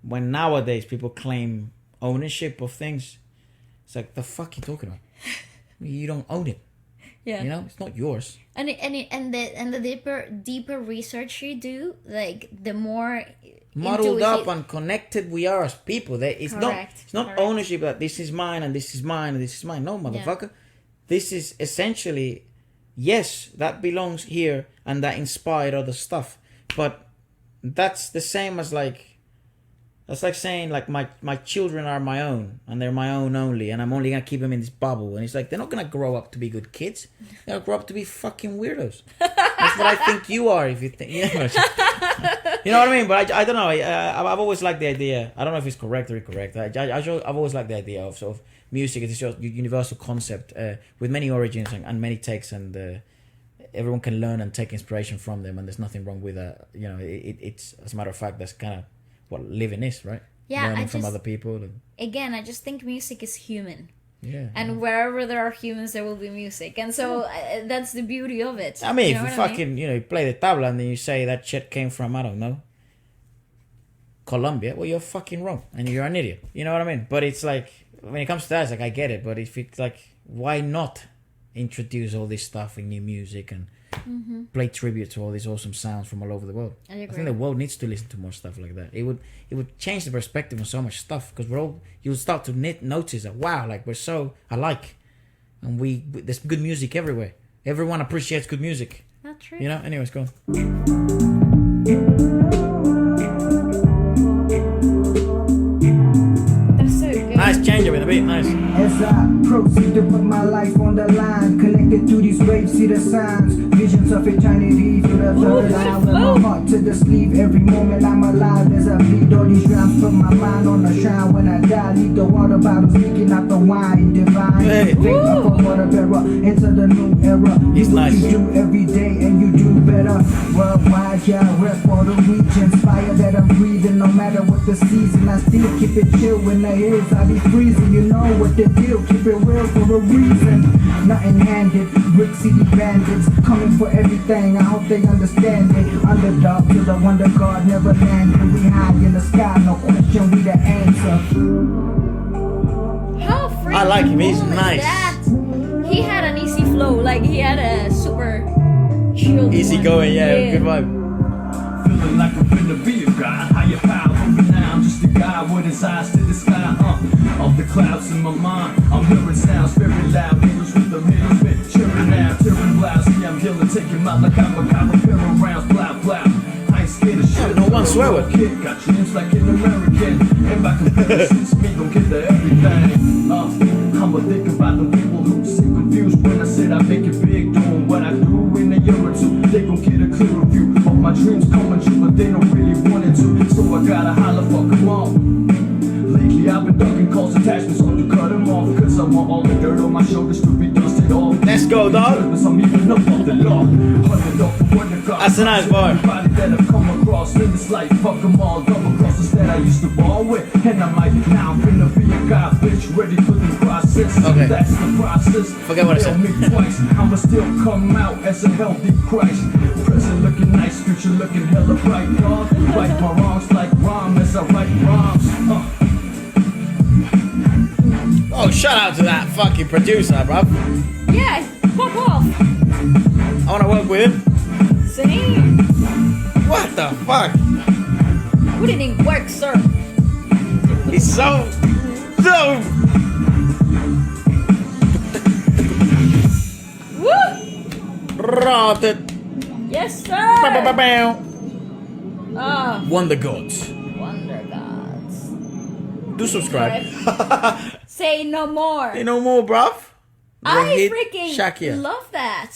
nowadays people claim ownership of things, it's like, the fuck you talking about? You don't own it. Yeah, it's not yours. And the deeper research you do, like the more muddled into up his- and connected we are as people. It's Correct, not correct. ownership that this is mine and this is mine and this is mine. No, motherfucker. This is essentially, yes, that belongs here and that inspired other stuff. But that's the same as like, that's like saying like my children are my own and they're my own only and I'm only gonna keep them in this bubble. And it's like, they're not gonna grow up to be good kids. They'll grow up to be fucking weirdos. That's what I think you are if you think, you know what I mean? But I don't know. I've always liked the idea. I don't know if it's correct or incorrect. I've always liked the idea of sort of music as a universal concept with many origins and many takes, and everyone can learn and take inspiration from them. And there's nothing wrong with that. You know, it's as a matter of fact, that's kind of what living is, right? Yeah, Learning from other people. Again, I just think music is human. Yeah. And wherever there are humans, there will be music. And so that's the beauty of it. I mean, You know if you what I fucking, you play the tabla and then you say that shit came from, I don't know, Colombia, well, you're fucking wrong. And you're an idiot. You know what I mean? But it's like, when it comes to that, it's like, I get it. But if it's like, why not introduce all this stuff in new music and play tribute to all these awesome sounds from all over the world? I agree. think the world needs to listen to more stuff like that. It would change the perspective on so much stuff, because you'll start to notice that, wow, like we're so alike, and there's good music everywhere. Everyone appreciates good music. Not true. You know. Anyways, go on. That's so good. Nice change up in the beat. Nice. As I proceed to put my life on the line, connected to these waves, see the signs, visions of eternity through the third that's eye. a With flow. my heart to the sleeve, every moment I'm alive as I bleed all these drums. Put my mind on the shrine when I die. Leave the water bottles leaking out the wine. Divine, Hey. faith up a water bearer into the new era. He's Do what nice. you do every day and you do better. Worldwide, yeah, rep all the regions. Fire that I'm breathing, no matter what the season. I still keep it chill when the hills I be freezing. You know what the deal, keep it real for a reason. Nothing handed, Brick City bandits coming for everything. I hope they understand it. Underdog to the Wondergods, never landed. We high in the sky, no question, we the answer. How freaking I like him, he's cool is nice. that? He had an easy flow, like he had a super chill. Easy one. going, yeah, good vibe. Feeling like I'm finna be a god, higher power over now. I'm just a guy with his eyes to the sky, off the clouds in my mind. I'm hearing sounds very loud, needles with them hitters, been cheering now, tearing blouse. See, I'm healing, taking out like I'm a guy, repairing rounds, blah blah. I ain't scared of shit. No one swear word. Kid got dreams like an American, and by comparisons, me gon' get to everything. I'ma think about the people who seem confused when I said I make it big, doing what I do in a year or two. They gon' get a clearer view of my dreams coming true, but they don't really want it to. So I gotta holler, fuck 'em all. Lately I've been ducking calls, attachments on to cut 'em off, cause I want all the dirt on my shoulders to be dusted off. Let's go, dog. I'm even up off the law. Underdog for Wondergods. That's a nice bar. Everybody that I've come across in this life, fuck 'em all. Double crosses that I used to ball with, and I might now I'm finna be a guy, bitch, ready for the process. Okay. That's the process. Forget what I Fail said. me twice, I'ma still come out as a healthy Christ. Present looking nice, future looking hella bright, dog. Right my wrongs like rhyme as I write rhymes. Oh, shout out to that fucking producer, bruv. Yeah, pop off. I wanna work with him. Same. What the fuck? Put it in work, sir. He's so. Woo! Rotted. Yes, sir. Ah, Wondergods. Wondergods. Do subscribe. Say no more. Say no more, bruv. I Rohit, freaking Shakya. love that.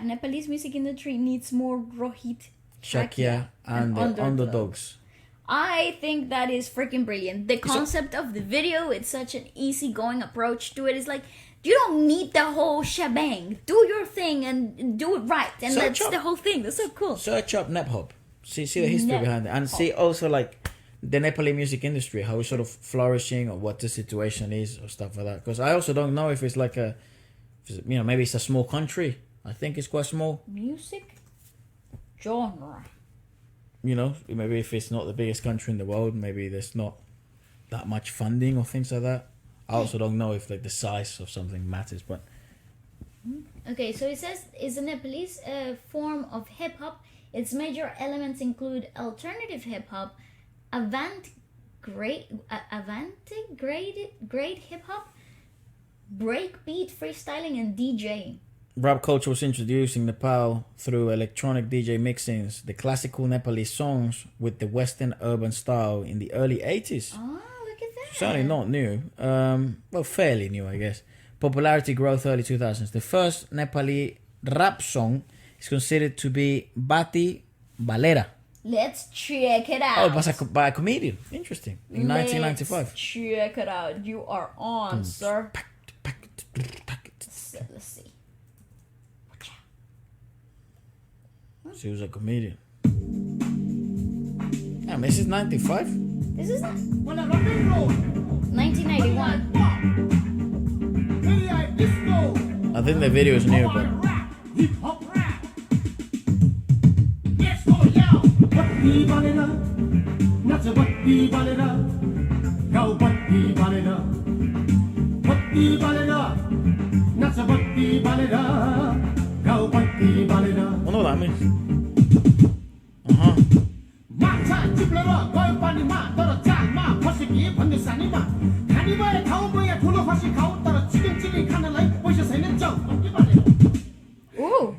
Nepalese music industry needs more Rohit, Shakya and the Underdogs. I think that is freaking brilliant. The concept of the video, it's such an easygoing approach to it. It's like, you don't need the whole shebang. Do your thing and do it right. And Search that's up. the whole thing. That's so cool. Search up Nephop. See the history behind it. And see also like the Nepali music industry, how it's sort of flourishing or what the situation is or stuff like that. Because I also don't know if it's like maybe it's a small country. I think it's quite small. Music genre. Maybe if it's not the biggest country in the world, maybe there's not that much funding or things like that. I also don't know if like the size of something matters, but Okay, so it says is a Nepalese form of hip hop Its major elements include alternative hip hop, avant-garde hip hop, breakbeat freestyling, and DJing. Rap culture was introduced in Nepal through electronic DJ mixings, the classical Nepalese songs with the Western urban style in the early 80s. Oh, look at that. Certainly not new. Well, fairly new, I guess. Popularity growth early 2000s. The first Nepali rap song is considered to be Bati Balera. Let's check it out. Oh, it was by a comedian. Interesting. In 1995. Let's check it out. You are on, sir. So, let's see. She was a comedian. Damn, this is 95? This is 1991. I think the video is new, but... I wonder what that means. Ooh.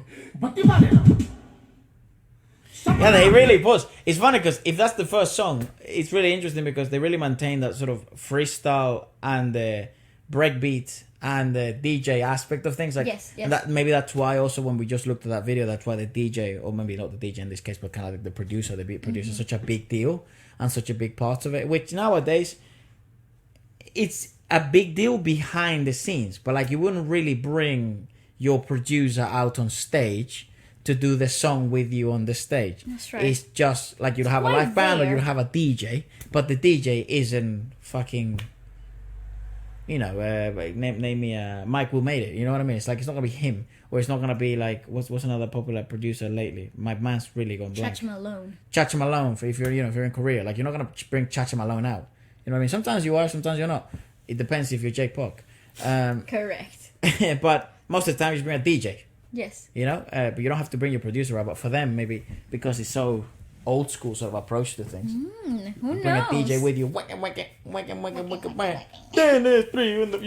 Yeah, they really was. It's funny because if that's the first song, it's really interesting because they really maintain that sort of freestyle and the breakbeat and the DJ aspect of things. Like, yes. and that, maybe that's why also when we just looked at that video, that's why the DJ, or maybe not the DJ in this case, but kind of like the producer, the beat producer, is such a big deal and such a big part of it, which nowadays, it's a big deal behind the scenes, but like you wouldn't really bring your producer out on stage to do the song with you on the stage. That's right. It's just like you'd have a quite live band or there. you'd have a DJ, but the DJ isn't fucking, you know, name me Mike Will Made It. You know what I mean? It's like it's not gonna be him, or it's not gonna be like what's another popular producer lately? My man's really gone blank. Chacha Malone. Chacha Malone. For if you're in Korea, like you're not gonna bring Chacha Malone out. You know what I mean? Sometimes you are, sometimes you're not. It depends if you're Jake Park. Correct. But most of the time you just bring a DJ. Yes. You know, but you don't have to bring your producer out. But for them, maybe because it's so old school sort of approach to things, Who bring knows? a DJ with you. Whack it. You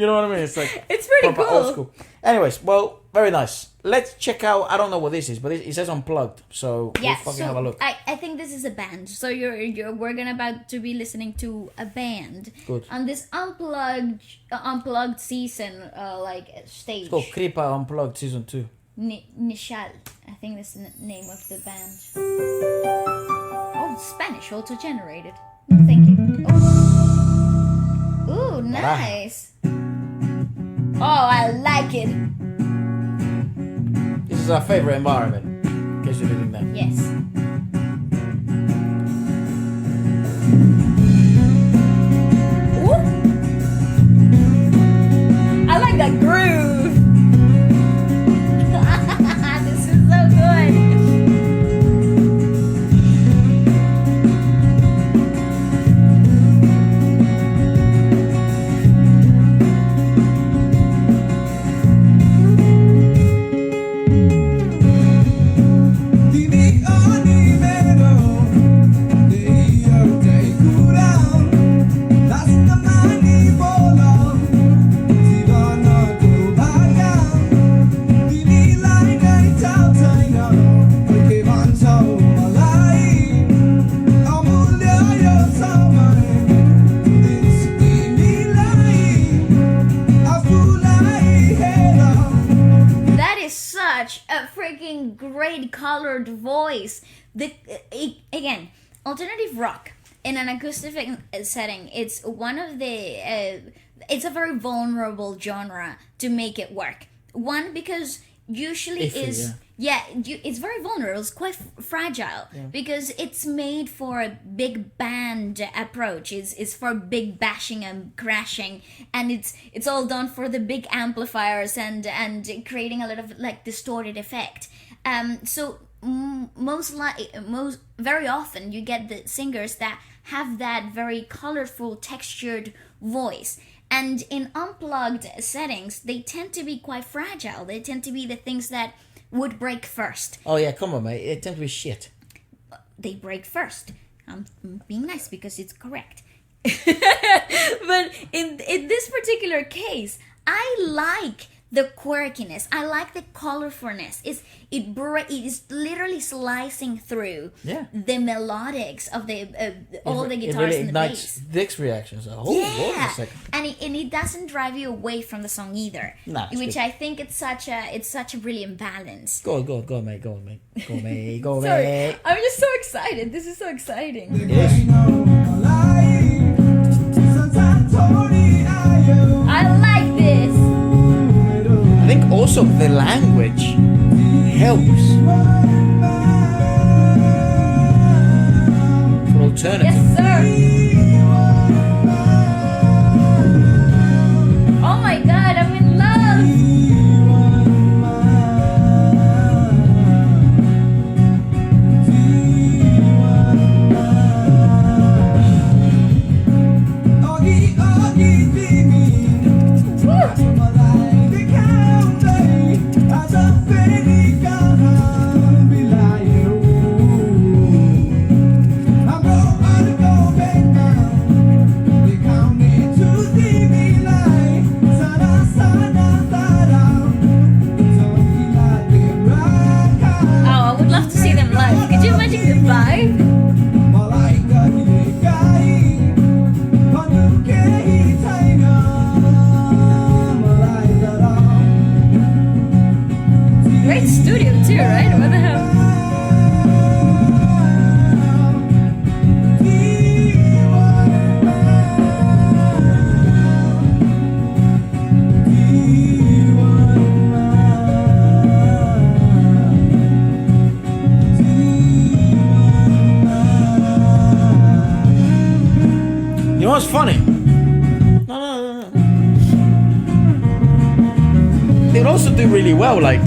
know what I mean? It's like It's pretty proper cool. old school. Anyways, well, very nice. Let's check out. I don't know what this is, but it says Unplugged. So Yeah, we'll fucking have a look. I think this is a band. So we're gonna about to be listening to a band Good. on this unplugged season, like stage. It's called KRIPA Unplugged Season 2. Nischal, I think that's the name of the band. Oh, Spanish auto-generated. No, thank you. Oh. Ooh, nice. Oh, I like it. This is our favorite environment. In case you didn't know. Yes. Ooh. I like that groove. This is so good. That is such a freaking great colored voice. Again, alternative rock in an acoustic setting. It's one of the. It's a very vulnerable genre to make it work. One, because usually Iffy, it's very vulnerable. It's quite fragile because it's made for a big band approach. It's for big bashing and crashing, and it's all done for the big amplifiers and creating a lot of like distorted effect. So very often you get the singers that have that very colorful, textured voice. And in unplugged settings, they tend to be quite fragile. They tend to be the things that would break first. Oh yeah, come on, mate. It tends to be shit. they break first. I'm being nice because it's correct. But in this particular case, I like the quirkiness. I like the colorfulness. It is literally slicing through the melodics of the all the guitars it really and the ignites bass. Dick's reactions. Hold on a second. And it doesn't drive you away from the song either. Nah, it's which good. I think it's such a brilliant balance. Go on, mate. Go, mate. Sorry, I'm just so excited. This is so exciting. Yes. I like this. I think also the language helps for alternative. Yes, sir. Oh my God, I'm in love. Oh, I would love to see them live. Could you imagine the vibe? Great studio too, right? What the hell? You know what's funny? No. They would also do really well, like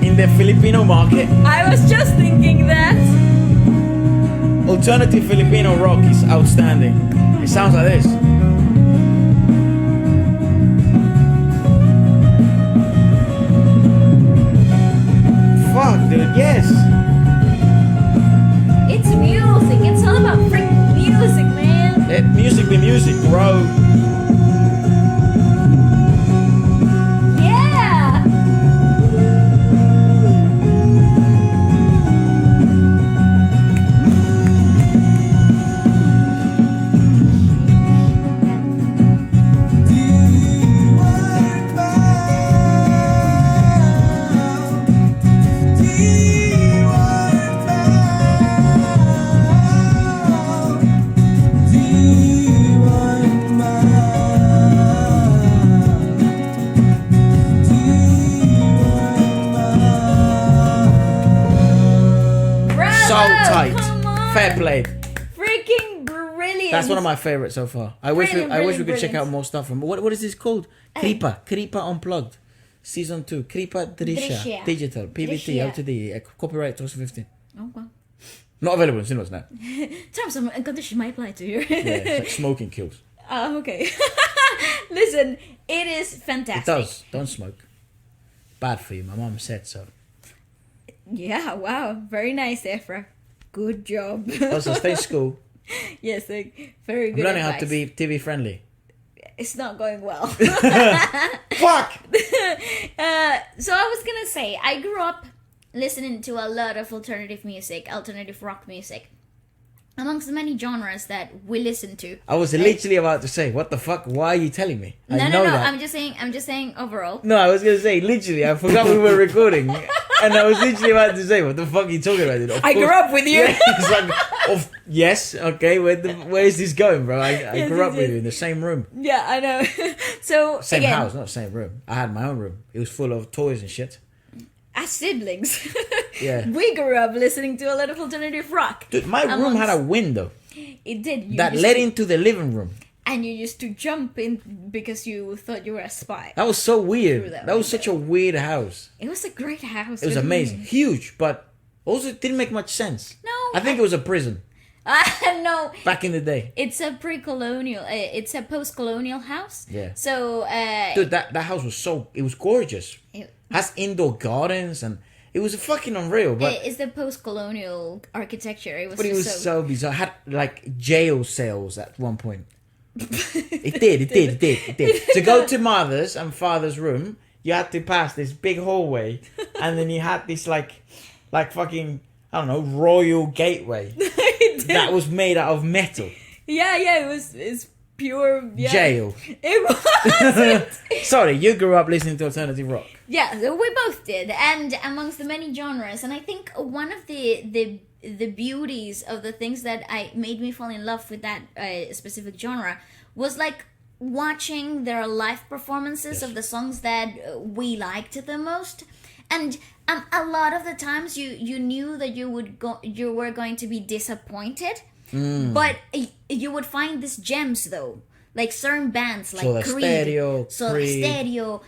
in the Filipino market. I was just thinking that. Alternative Filipino rock is outstanding. It sounds like this. Fuck, dude, yes. It's music. It's all about freaking music, man. Let music be music, bro. Yeah. So Bravo, tight. come on. Fair play. Freaking brilliant. That's one of my favorites so far. I wish we Brilliant, could check out brilliant. more stuff from. What is this called? KRIPA Unplugged, Season 2. KRIPA Drisha Drisha. Digital PVT Drisha. Ltd. Copyright 2015. Oh, wow. Not available in cinemas now. Terms and conditions might apply to you. Yeah, it's like smoking kills. Oh, okay. Listen, it is fantastic. It does. Don't smoke. Bad for you. My mom said so. Yeah, wow. Very nice, Efra. Good job. Also, stay in school. Yes, like, very I'm good learning how advice. to be TV friendly. It's not going well. Fuck! So I was gonna say, I grew up listening to a lot of alternative music, alternative rock music. Amongst the many genres that we listen to. I was literally about to say, what the fuck? Why are you telling me? No, I know that. I'm just saying overall. No, I was going to say, literally, I forgot we were recording. And I was literally about to say, what the fuck are you talking about? Dude? Of I grew course- up with you. Yeah, it's like, yes, okay, where is this going, bro? I Yes, grew up yes, with yes. you in the same room. Yeah, I know. So Same again, house, not same room. I had my own room. It was full of toys and shit. as siblings, Yeah. we grew up listening to a lot of alternative rock. Dude, my room had a window It did. You that used led to- into the living room. and you used to jump in because you thought you were a spy. That was so Through weird. that That was window. such a weird house. It was a great house. It was what do you amazing. mean? Huge, but also it didn't make much sense. No, I think it was a prison no. back in the day. It's a pre-colonial. It's a post-colonial house. Yeah. So, Dude, that house was it was gorgeous. it- Has indoor gardens and It was fucking unreal, but It's the post-colonial architecture. It was but it just was so bizarre. It had like jail cells at one point. It did. To go to mother's and father's room, you had to pass this big hallway, and then you had this like fucking, I don't know, royal gateway that was made out of metal. Yeah, it's pure Jail. It was. Sorry, you grew up listening to alternative rock. Yeah, we both did, and amongst the many genres, and I think one of the beauties of the things that made me fall in love with that specific genre was like watching their live performances of the songs that we liked the most, and a lot of the times you knew that you were going to be disappointed, but you would find these gems though. Like certain bands like Soda Creed, Creed. Stereo,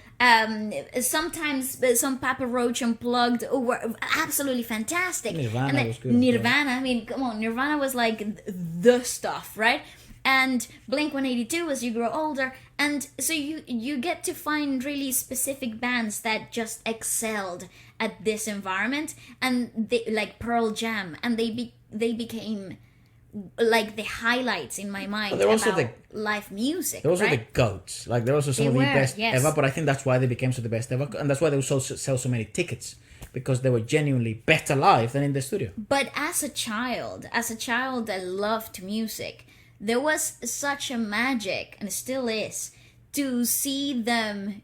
sometimes some Papa Roach Unplugged were absolutely fantastic. Nirvana and then was good. Nirvana, I mean, come on, Nirvana was like the stuff, right? And Blink-182 as you grow older, and so you get to find really specific bands that just excelled at this environment, and they, like Pearl Jam, and they became like the highlights in my mind they're also about live music. They're also right? the goats. Like they're also some They of the were, best yes. ever. But I think that's why they became so the best ever, and that's why they would sell so many tickets, because they were genuinely better live than in the studio. But as a child that loved music, there was such a magic, and still is, to see them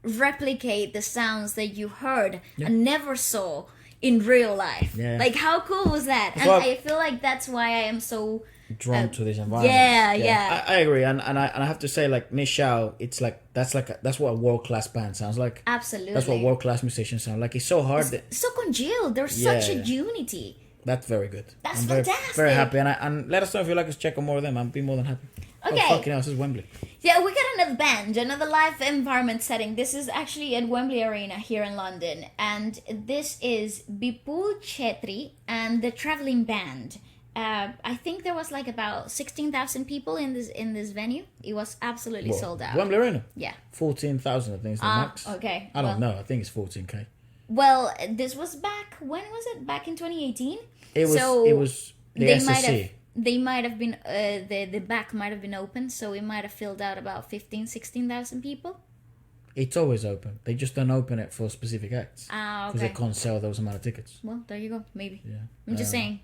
replicate the sounds that you heard and never saw in real life. Yeah. Like, how cool was that? And Well, I feel like that's why I am so Drawn to this environment. Yeah. I agree, and I have to say, like Nischal, it's like that's what a world class band sounds like. absolutely. That's what world class musicians sound like. It's so hard. So congealed. There's such a Yeah. unity. That's very good. That's I'm very, fantastic. very happy, and let us know if you'd like us to check on more of them. I'd be more than happy. Okay. Oh, fucking hell, this is Wembley. Yeah, we got another band, another live environment setting. This is actually at Wembley Arena here in London. And this is Bipul Chettri and the Travelling Band. I think there was like about 16,000 people in this venue. It was absolutely What, sold out. Wembley Arena? Yeah. 14,000, I think is the max. Okay. I don't know. I think it's 14k. Well, this was back, when was it? Back in 2018? It was the SSC. They might have been, the back might have been open, so it might have filled out about 16,000 people. It's always open. They just don't open it for specific acts. Because Okay. they can't sell those amount of tickets. Well, there you go. Maybe. Yeah. I'm just saying.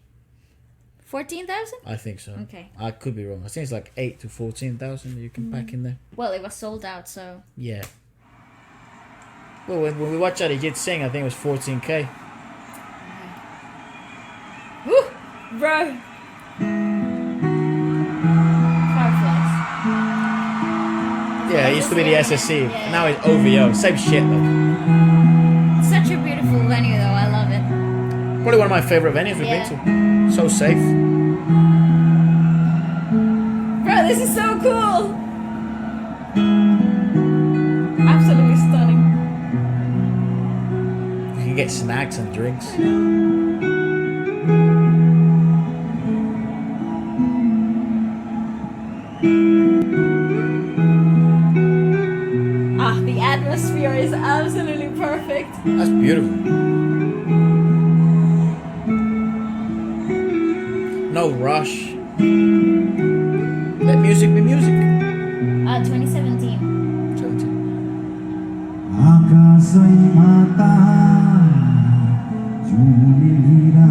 14,000? I think so. Okay. I could be wrong. I think it's like 8 to 14,000 that you can pack in there. Well, it was sold out, so. Yeah. Well, when we watched Arijit sing, I think it was 14k. Woo! Bro! Fireflies. Yeah, it used to be the SSC. Yeah. Now it's OVO. Same shit though. Such a beautiful venue, though. I love it. Probably one of my favorite venues we've been to. So safe. Bro, this is so cool! Absolutely stunning. You can get snacks and drinks. The atmosphere is absolutely perfect. That's beautiful. No rush. Let music be music. 2017. आकाशै माता जुलिरा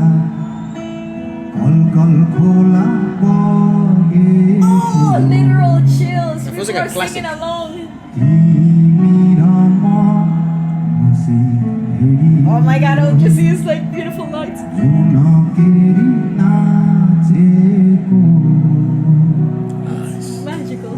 कल खोला बगे Oh, literal chills. That feels People like a are classic. singing along. Oh my god, all you see is like beautiful nights. Nice. Magical.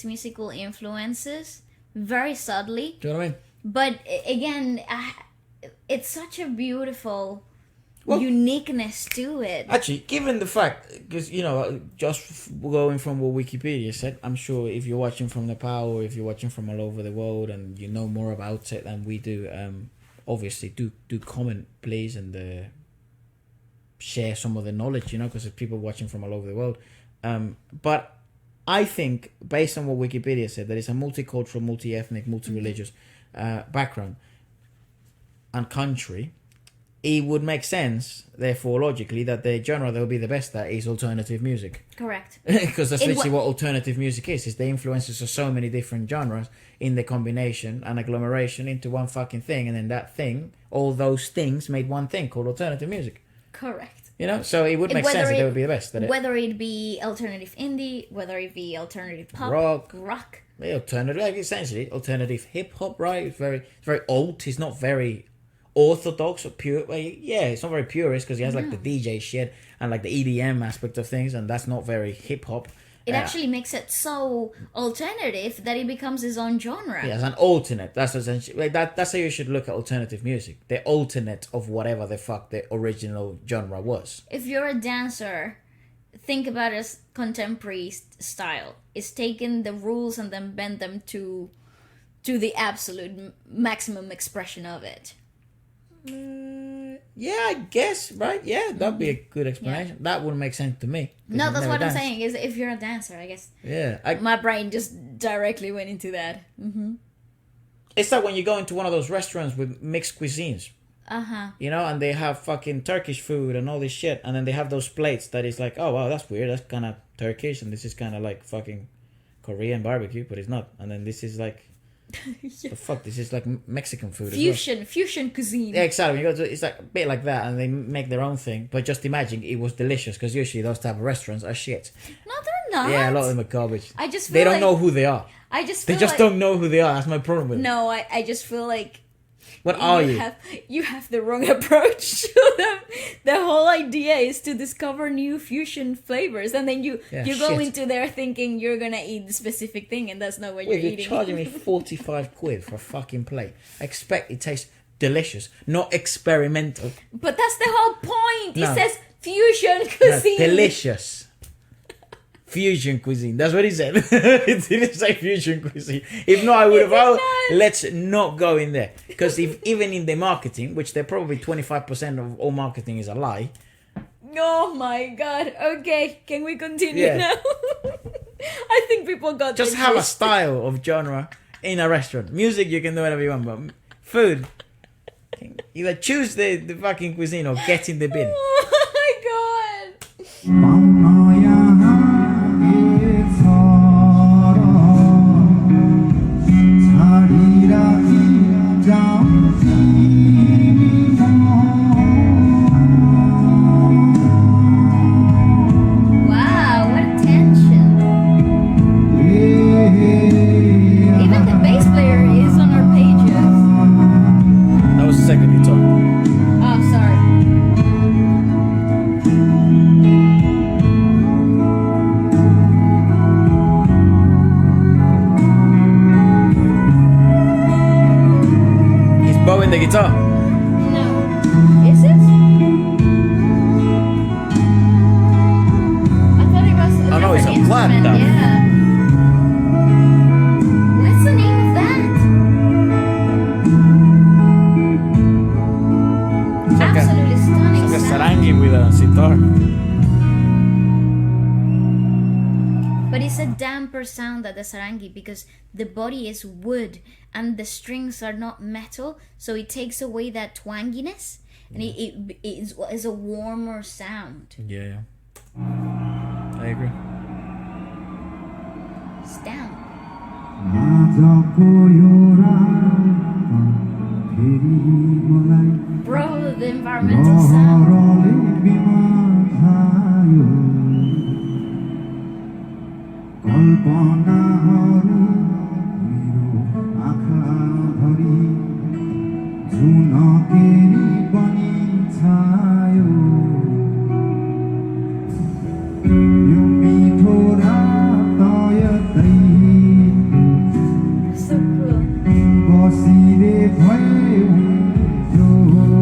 Nepalese musical influences very subtly. Do you know what I mean? But again, it's such a beautiful uniqueness to it. Actually, given the fact, because, you know, just going from what Wikipedia said, I'm sure if you're watching from Nepal or if you're watching from all over the world and you know more about it than we do, obviously do comment, please, and share some of the knowledge, you know, because there's people watching from all over the world. But I think, based on what Wikipedia said, that it's a multicultural, multi-ethnic, multi-religious background and country. It would make sense, therefore, logically, that the genre that will be the best at is alternative music. Correct. Because that's literally what alternative music is the influences of so many different genres in the combination and agglomeration into one fucking thing, and then that thing, all those things made one thing called alternative music. Correct. You know, so it would make sense that they would be the best at it. Whether it be alternative indie, whether it be alternative pop, rock. Yeah, alternative, like essentially alternative hip hop, right? It's very old. It's not very orthodox or pure. Well, yeah, it's not very purist because he has like the DJ shit and like the EDM aspect of things, and that's not very hip hop. It actually makes it so alternative that it becomes his own genre. Yeah, as an alternate. That's essentially like that's how you should look at alternative music. The alternate of whatever the fuck the original genre was. If you're a dancer, think about it as contemporary style. It's taken the rules and then bend them to the absolute maximum expression of it. Yeah, I guess, right? Yeah, that'd be a good explanation. Yeah. That would make sense to me. No, that's what I'm saying. Is if you're a dancer, I guess. Yeah, my brain just directly went into that. Mm-hmm. It's like when you go into one of those restaurants with mixed cuisines. You know, and they have fucking Turkish food and all this shit, and then they have those plates that is like, oh wow, that's weird. That's kind of Turkish, and this is kind of like fucking Korean barbecue, but it's not. And then this is like. The fuck, this is like Mexican food fusion cuisine. Yeah, exactly. You go to, it's like a bit like that, and they make their own thing, but just imagine it was delicious, because usually those type of restaurants are shit. No, they're not. Yeah, a lot of them are garbage. I just feel they don't know who they are. They just don't know who they are. That's my problem with them. No, I just feel like what are you? You have the wrong approach to them. The whole idea is to discover new fusion flavors, and then you go into there thinking you're gonna eat the specific thing, and that's not what you're eating. You're charging me 45 quid for a fucking plate. I expect it tastes delicious, not experimental. But that's the whole point. No. It says fusion cuisine. No, delicious. Fusion cuisine. That's what he said. It didn't say fusion cuisine. If not, I would have. Let's not go in there, because if even in the marketing, which they're probably 25% of all marketing is a lie. Oh my god. Okay, can we continue now? I think people got. Just have a style of genre in a restaurant. Music, you can do whatever you want, but food, either choose the fucking cuisine or get in the bin. Oh my god. The guitar. No. Is it? I thought it was a no, it's a instrument. flat. Yeah. What's the name of that? It's absolutely stunning. It's like a sarangi with a sitar. But it's a damper sound at the sarangi because the body is wood and the strings are not metal, so it takes away that twanginess, and it is a warmer sound. Yeah. I agree. It's down. Bro, the environmental sound.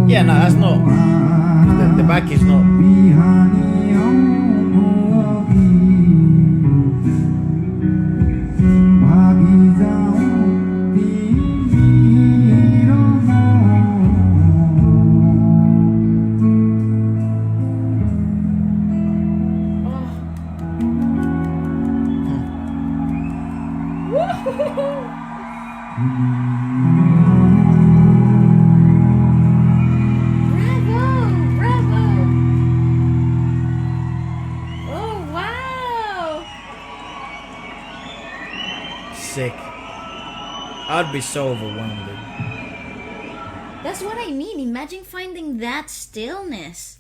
Yeah, no, that's not. The back is not. Bravo! Oh wow! Sick. I'd be so overwhelmed. Dude. That's what I mean. Imagine finding that stillness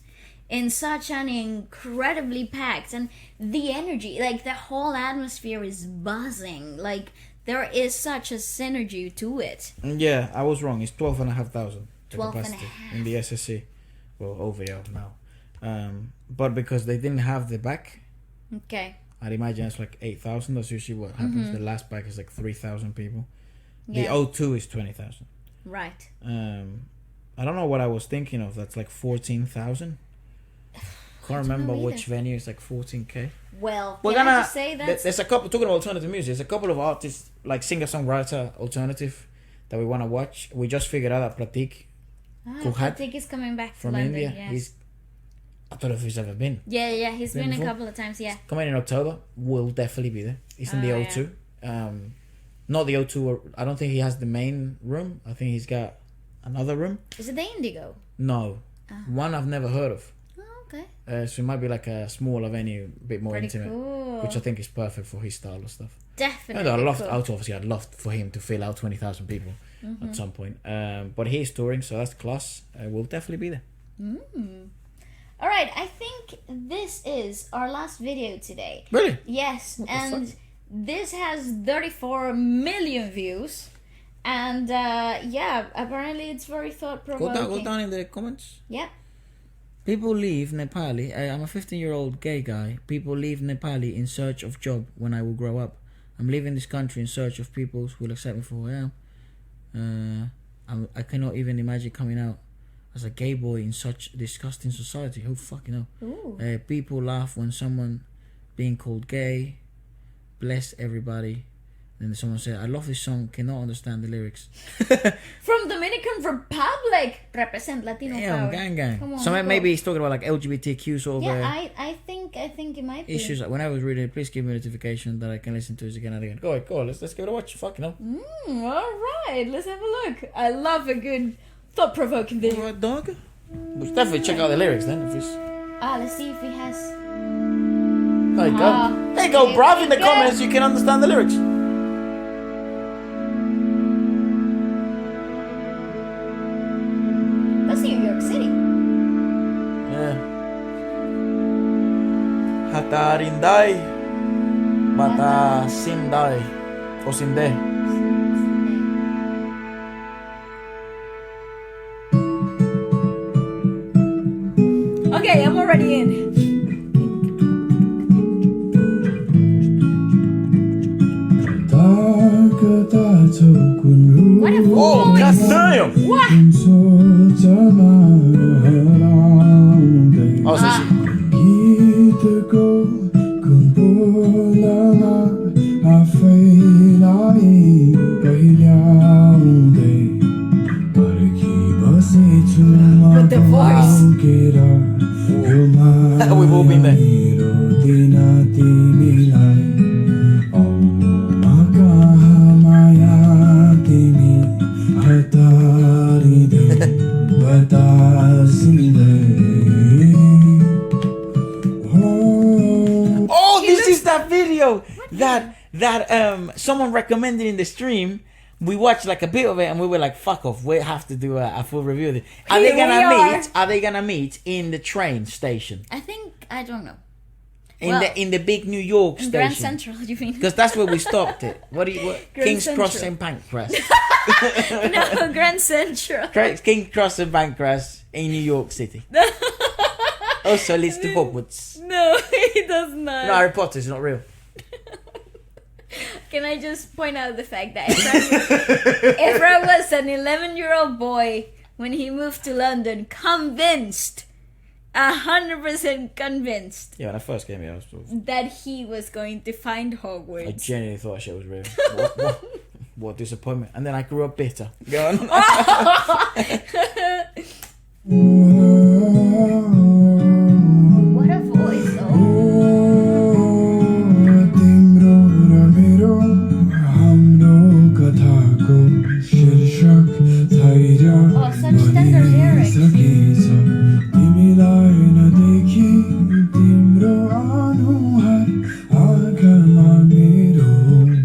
in such an incredibly packed, and the energy, like the whole atmosphere is buzzing. Like there is such a synergy to it. Yeah, I was wrong. It's 12,500. 12,500 in the SSC. Well, OVL now. But because they didn't have the back, Okay. I'd imagine it's like 8,000. That's usually what happens. The last back is like 3,000 people. The Yeah. O2 is 20,000. Right. I don't know what I was thinking of. That's like 14,000. Can't remember know which either. venue. It's like 14k. Well, We're can I gonna. just say that There's a couple. Talking about alternative music, there's a couple of artists like singer-songwriter alternative that we want to watch. We just figured out that Pratik Kuhat Pratik is coming back to from London. India. Yes. I don't know if he's ever been. Yeah, he's been a before? couple of times. Yeah. Coming in October, will definitely be there. He's in the Oh, O2. Not the O2. I don't think he has the main room. I think he's got another room. Is it the Indigo? No, one I've never heard of. Oh, okay. So it might be like a smaller venue, a bit more Pretty intimate, cool. which I think is perfect for his style of stuff. Definitely. I'd love, cool. obviously, I'd love for him to fill out 20,000 people at some point. But he's touring, so that's class. We'll definitely be there. All right, I think this is our last video today. Really? Yes, the and fuck? this has 34 million views. And yeah, apparently it's very thought-provoking. Go down in the comments. Yeah. People leave Nepali. I'm a 15-year-old gay guy. People leave Nepali in search of job when I will grow up. I'm leaving this country in search of people who will accept me for who I am. I cannot even imagine coming out as a gay boy in such disgusting society. Who fucking know? Ooh. People laugh when someone being called gay. Bless everybody. Then someone said, I love this song, cannot understand the lyrics. From Dominican Republic, represent Latino Damn, power. gang. Come on, So go. maybe he's talking about like LGBTQ sort of Yeah, I think it might be. issues. When I was reading it, please give me a notification that I can listen to it again and again. Go, let's give it a watch. Fucking hell. All right, let's have a look. I love a good thought-provoking video. Alright, dog. We should definitely check out the lyrics then. If it's... Let's see if he has. There you go. There you go, here bruv. we In the go. comments, you can understand the lyrics. That's New York City. Yeah. Hataarindai. Bataasindai. O Sinde. Okay, I'm already in. What a Oh, voice! goddamn! What? Oh, so she... But the voice. We've all been there. Oh, this is that video that someone recommended in the stream. We watched like a bit of it and we were like, "Fuck off! We have to do a full review of it." Are they Here gonna we are. meet? Are they gonna meet in the train station I don't know. in the big New York In Grand station? Central, you mean? Because that's where we stopped it. What Grand King's Cross Central. and Pancras. No, Grand Central. King's Cross and Pancras in New York City. Also leads to Hogwarts. No, he does not. No, Harry Potter is not real. Can I just point out the fact that Efra was an 11-year-old boy when he moved to London, convinced, 100% convinced Yeah, when I first came here, I was that he was going to find I Hogwarts. genuinely thought that shit was real. What disappointment. And then I grew up bitter. Go on. What a voice, oh. तिम्रो र मेरो हाम्रो कथाको शीर्षक धैर्य Oh, such tender lyrics. सकेछ तिमीलाई नदेखि तिम्रो अनुहार आँखामा मेरो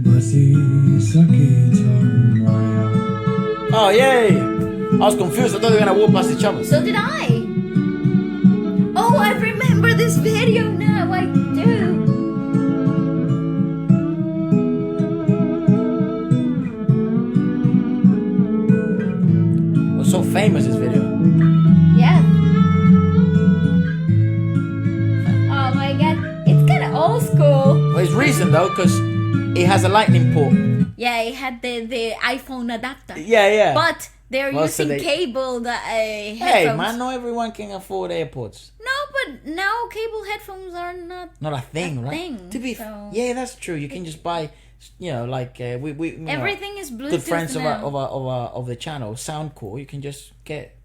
बसिसकेछ माया Oh, yay! I was confused. I thought they were going to walk past each other. So did I. Oh, I remember this video now. I do. It was so famous, this video. Yeah. Oh my god. It's kind of old school. Well, it's recent, though, because it has a lightning port. Yeah, it had the iPhone adapter. Yeah. But they're Well, so using they- cable Hey, headphones. man, not everyone can afford AirPods. No, but now cable headphones are not. Not a thing, A right? thing, To be so- yeah, that's true. You can just buy, like we you know, Everything is Bluetooth good friends now. of the channel, Soundcore. You can just get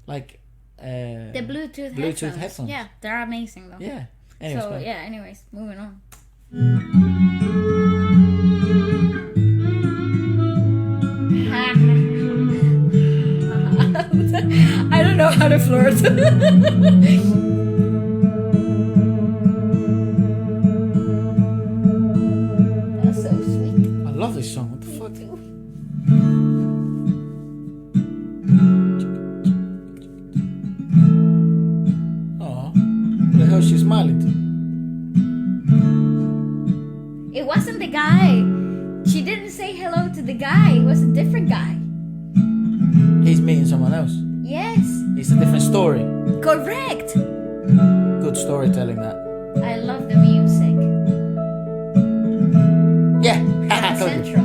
like The Bluetooth headphones. Yeah, they're amazing though. Yeah. Anyways, So go on. yeah. Anyways, moving on. I don't know how to flirt. That's so sweet. I love this song. What the fuck? Oh, what the hell is she smiling to? It wasn't the guy. She didn't say hello to the guy. It was a different guy. He's meeting someone else. Yes, It's a different story. correct. Good storytelling, that. I love the music. Yeah. Grand Told you. Central.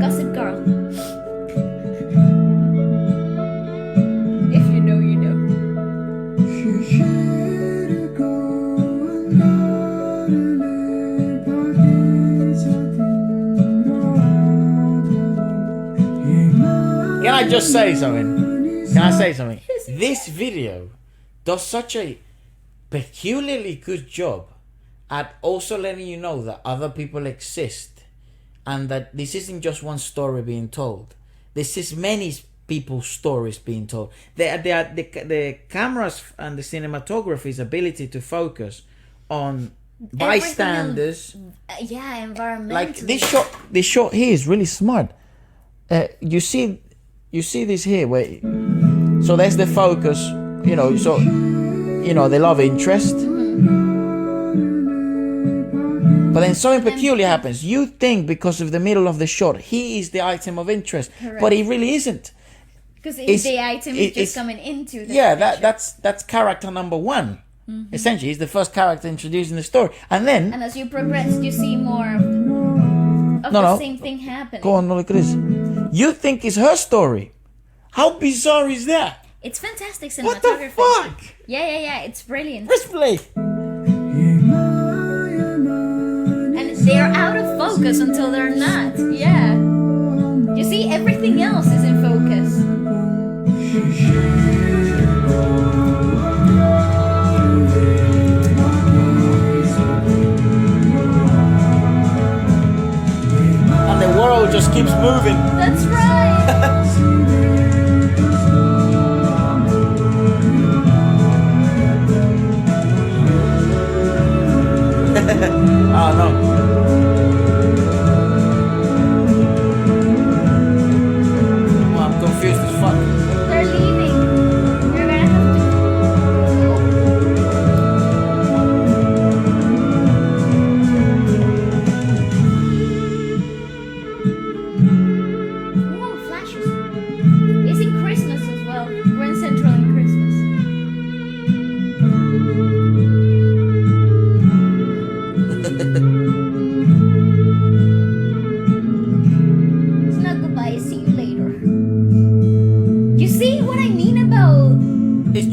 Gossip Girl. If you know, you know. Can I just say something? Can I say something? This video does such a peculiarly good job at also letting you know that other people exist and that this isn't just one story being told. This is many people's stories being told. The cameras and the cinematography's ability to focus on bystanders. Yeah, environmental. Like this shot here is really smart. You see this here where, so there's the focus, so the love interest, but then something peculiar happens. You think because of the middle of the shot he is the item of interest, but he really isn't. Because it's- the item is it's- just coming into the Yeah, picture. that's character number one. Essentially, he's the first character introduced in the story, and then And as you progress, you see more of No, the no. same thing happening. go on, look at this. You think it's her story. How bizarre is that? It's fantastic What the cinematography. fuck? Yeah, it's brilliant. Press play. And they're out of focus until they're not. Yeah. You see, everything else is in focus. And the world just keeps moving. That's right. Oh no. Well, I'm confused as fuck. They're leaving. You're gonna have to. Ooh, flashes. It's in Christmas as well. We're in Central in Christmas.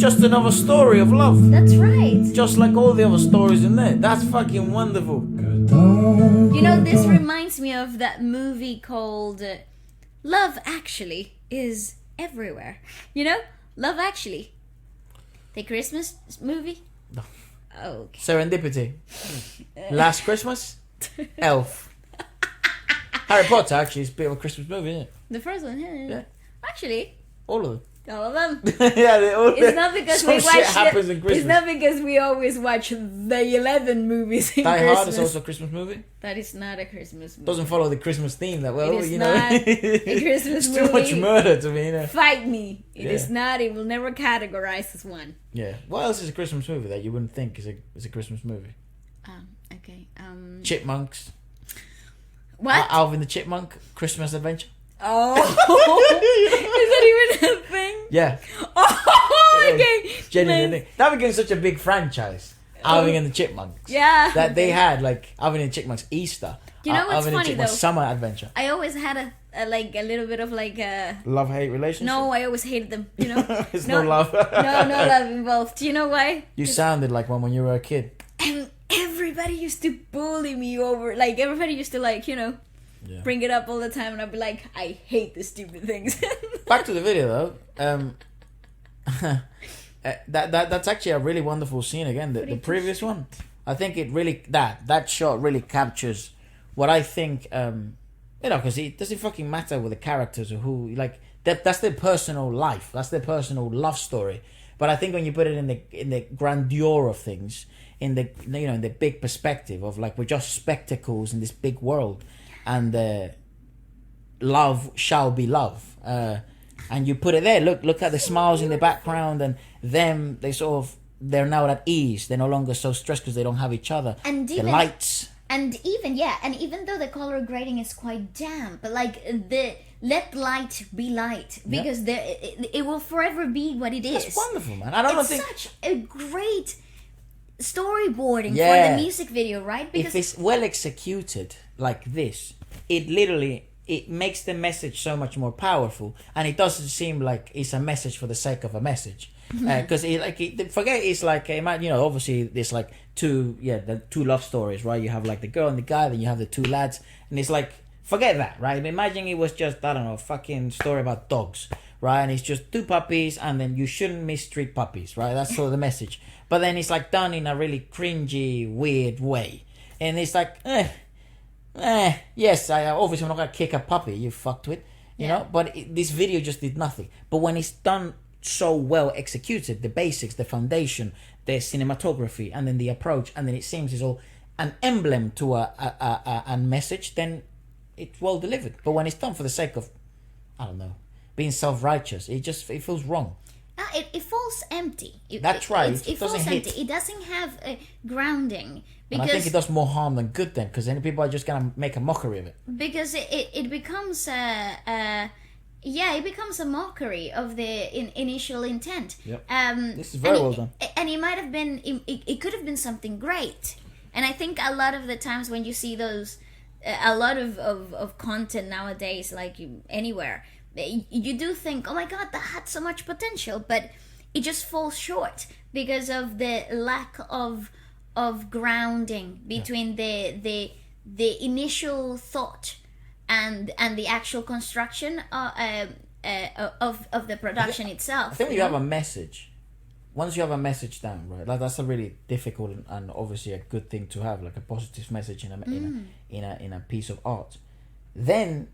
just another story of love. That's right. Just like all the other stories in there. That's fucking wonderful. You know, this reminds me of that movie called Love Actually is Everywhere. You know? Love Actually. The Christmas movie? No. Oh, okay. Serendipity. Last Christmas? Elf. Harry Potter actually is a bit of a Christmas movie, isn't it? The first one, yeah. Yeah. Actually, All of them. all of them. Yeah, they all. It's not because some we shit watch. happens in Christmas. It's not because we always watch the 11 movies in Die Christmas. Hard is also a Christmas movie. That is not a Christmas movie. Doesn't follow the Christmas theme that well, It is you know. not a Christmas It's too much movie. murder to me, you know. Fight me. It is Yeah. not. It will never categorize as one. Yeah. What else is a Christmas movie that you wouldn't think is a Christmas movie? Okay. Chipmunks. What? Alvin the Chipmunk. Christmas Adventure. Oh. Is that even a thing? Yeah. Oh, okay. Genuinely. Nice. That became such a big franchise. Alvin and the Chipmunks. Yeah. That they had like Alvin and the Chipmunks Easter. You know what's Alvin and funny, Chipmunks though? Summer Adventure. I always had a little bit of like a. Love-hate relationship. No, I always hated them. You know. There's no love. No love involved. Do you know why? You sounded like one when you were a kid. And everybody used to bully me over. Like everybody used to like Yeah. bring it up all the time, and I'd be like, I hate the stupid things. Back to the video though. That's actually a really wonderful scene again. The previous one, I think it really that shot really captures what I think. Because it doesn't fucking matter with the characters or who like that's their personal life. That's their personal love story. But I think when you put it in the grandeur of things, in the in the big perspective of like we're just spectacles in this big world, and love shall be love. And you put it there. Look at the smiles in the background, and them. They're now at ease. They're no longer so stressed because they don't have each other. And the even- lights. And even though the color grading is quite damp, like let light be light, because it will forever be what it is. That's wonderful, man. I don't It's think such a great storyboarding Yeah. for the music video, right? if it's well executed like this, it makes the message so much more powerful, and it doesn't seem like it's a message for the sake of a message. Because forget it's like obviously there's like the two love stories, right? You have like the girl and the guy, then you have the two lads, and it's like forget that, right? Imagine it was just I don't know, a fucking story about dogs, right? And it's just two puppies, and then you shouldn't mistreat puppies, right? That's sort of the message. But then it's like done in a really cringy, weird way, and it's like yes, obviously I'm not gonna kick a puppy, you fucked with, you know. But this video just did nothing. But when it's done so well executed, the basics, the foundation, the cinematography, and then the approach, and then it seems it's all an emblem to a message, then it's well delivered. But when it's done for the sake of, I don't know, being self-righteous, it feels wrong. It falls empty. That's right. It It falls doesn't hit. empty. It doesn't have a grounding. And I think it does more harm than good then, because then people are just gonna make a mockery of it. Because it becomes it becomes a mockery of the initial intent. Yep. This is and very well done. And it might have been, it could have been something great. And I think a lot of the times when you see those, a lot of content nowadays, like anywhere, you do think, oh my god, that had so much potential, but it just falls short because of the lack of grounding between the initial thought and the actual construction of the production itself. I think when you have a message, once you have a message down, right, like that's a really difficult and obviously a good thing to have, like a positive message in a piece of art. Then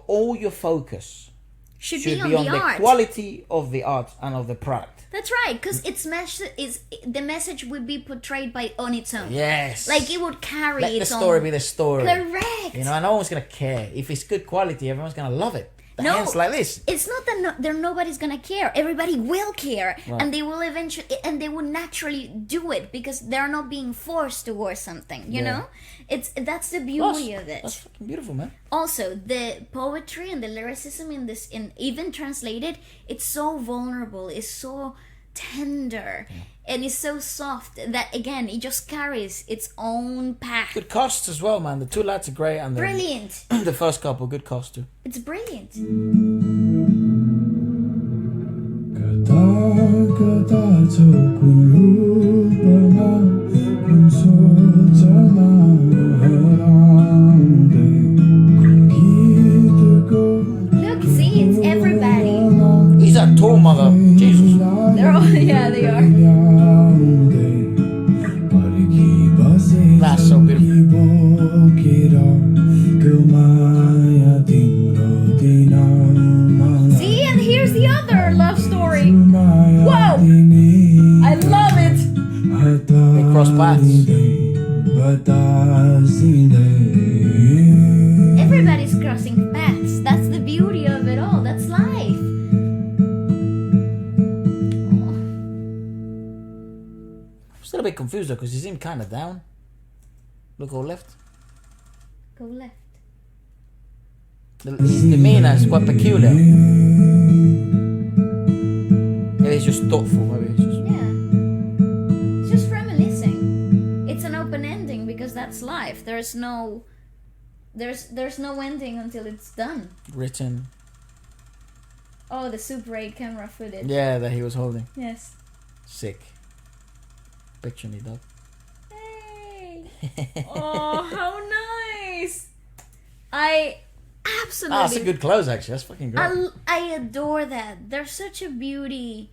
all your focus should be be on the art. Quality of the art and of the product. That's right, because the message would be portrayed on its own. Yes, like it would carry let its the story own. be the story. Correct. And no one's gonna care if it's good quality. Everyone's gonna love it. No, Hence like this. It's not that nobody's gonna care. Everybody will care, Right. and they will eventually, and they will naturally do it because they're not being forced towards something. You know, that's the beauty of it. That's fucking beautiful, man. Also, the poetry and the lyricism in even translated, it's so vulnerable. It's so tender, and it's so soft that again, it just carries its own path. Good casts as well, man. The two lads are great, and Brilliant. The first couple, good cast too. It's brilliant. Don't कता छ कुन रूपमा कुन सोचमा हराउँदै कुन गीतको Look, see, it's everybody. He's a tall mother. Jesus. They're all, yeah, they are. That's so beautiful. See, and here's the other love story. Whoa! I love it. They cross paths. Everybody's crossing paths. That's the beauty of it all. That's life. I'm still a bit confused though, because he seemed kind of down. Look all left. Go left. His demeanor is quite peculiar. Maybe he's just thoughtful. Maybe he's just. Yeah. It's just reminiscing. It's an open ending because that's life. There's no ending until it's done. Written. Oh, the Super 8 camera footage. Yeah, that he was holding. Yes. Sick. Picture me, dog. Hey. Oh, how nice. I absolutely. That's a good close, actually. That's fucking great. I adore that. There's such a beauty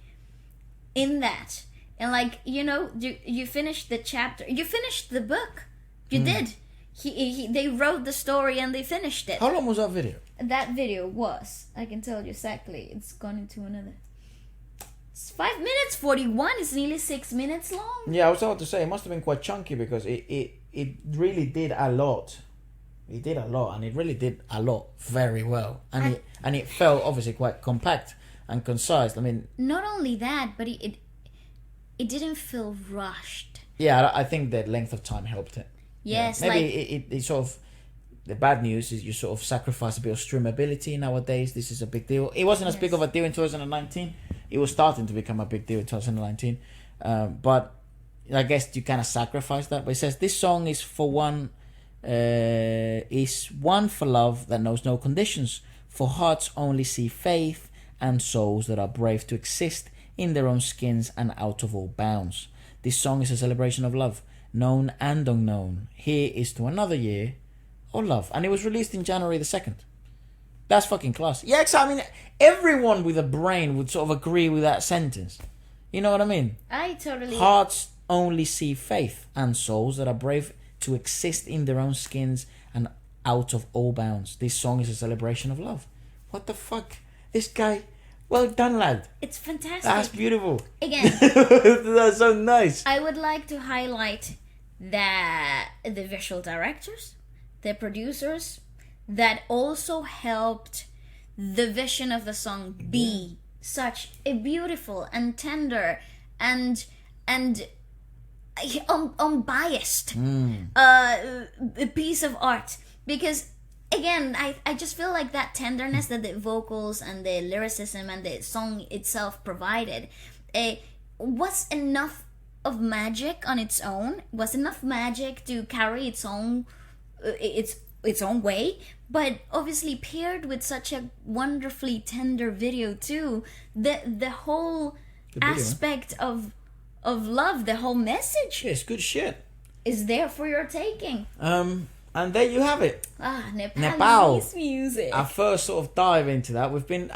in that. And like, you finished the chapter. You finished the book. You did. They wrote the story and they finished it. How long was that video? That video was, I can tell you exactly, it's gone into another. It's 5 minutes 41. It's nearly 6 minutes long. Yeah, I was about to say, it must have been quite chunky because it really did a lot. It did a lot, and it really did a lot very well. And it felt obviously quite compact and concise. I mean, not only that, but it didn't feel rushed. Yeah, I think the length of time helped it. Yes, yeah. Maybe it sort of. The bad news is you sort of sacrifice a bit of streamability nowadays. This is a big deal. It wasn't as big of a deal in 2019. It was starting to become a big deal in 2019. But I guess you kind of sacrifice that. But it says this song is one for love that knows no conditions, for hearts only see faith, and souls that are brave to exist in their own skins and out of all bounds. This song is a celebration of love, known and unknown. Here is to another year of love. And it was released in January the 2nd. That's fucking class. Yeah, I mean, everyone with a brain would sort of agree with that sentence. You know what I mean? I totally... Hearts only see faith, and souls that are brave to exist in their own skins and out of all bounds. This song is a celebration of love. What the fuck? This guy... Well done, lad. It's fantastic. That's beautiful. Again. That's so nice. I would like to highlight that the visual directors, the producers, that also helped the vision of the song be such a beautiful and tender and unbiased piece of art. Because again, I just feel like that tenderness that the vocals and the lyricism and the song itself provided was enough of magic on its own, was enough magic to carry its own way, but obviously paired with such a wonderfully tender video too. The whole aspect of love, the whole message, Yeah, it's good shit. is there for your taking. And there you have it. Nepalese music. Our first sort of dive into that. We've been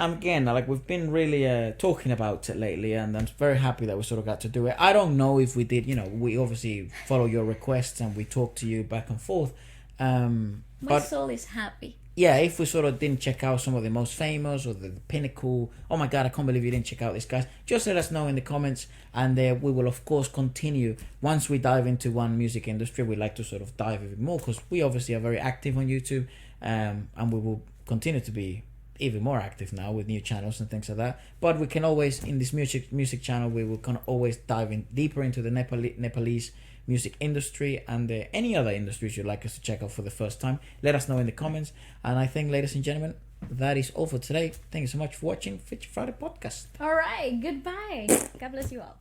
we've been really talking about it lately, and I'm very happy that we sort of got to do it. I don't know if we did. We obviously follow your requests and we talk to you back and forth. My soul is happy. Yeah, if we sort of didn't check out some of the most famous or the pinnacle, oh my god, I can't believe you didn't check out this, guys. Just let us know in the comments, and we will of course continue. Once we dive into one music industry, we like to sort of dive even more, because we obviously are very active on YouTube, and we will continue to be even more active now with new channels and things like that. But we can always, in this music channel, we will kind of always dive in deeper into the Nepalese music industry and any other industries you'd like us to check out for the first time. Let us know in the comments. And I think, ladies and gentlemen, that is all for today. Thank you so much for watching Feature Friday podcast. All right, goodbye. God bless you all.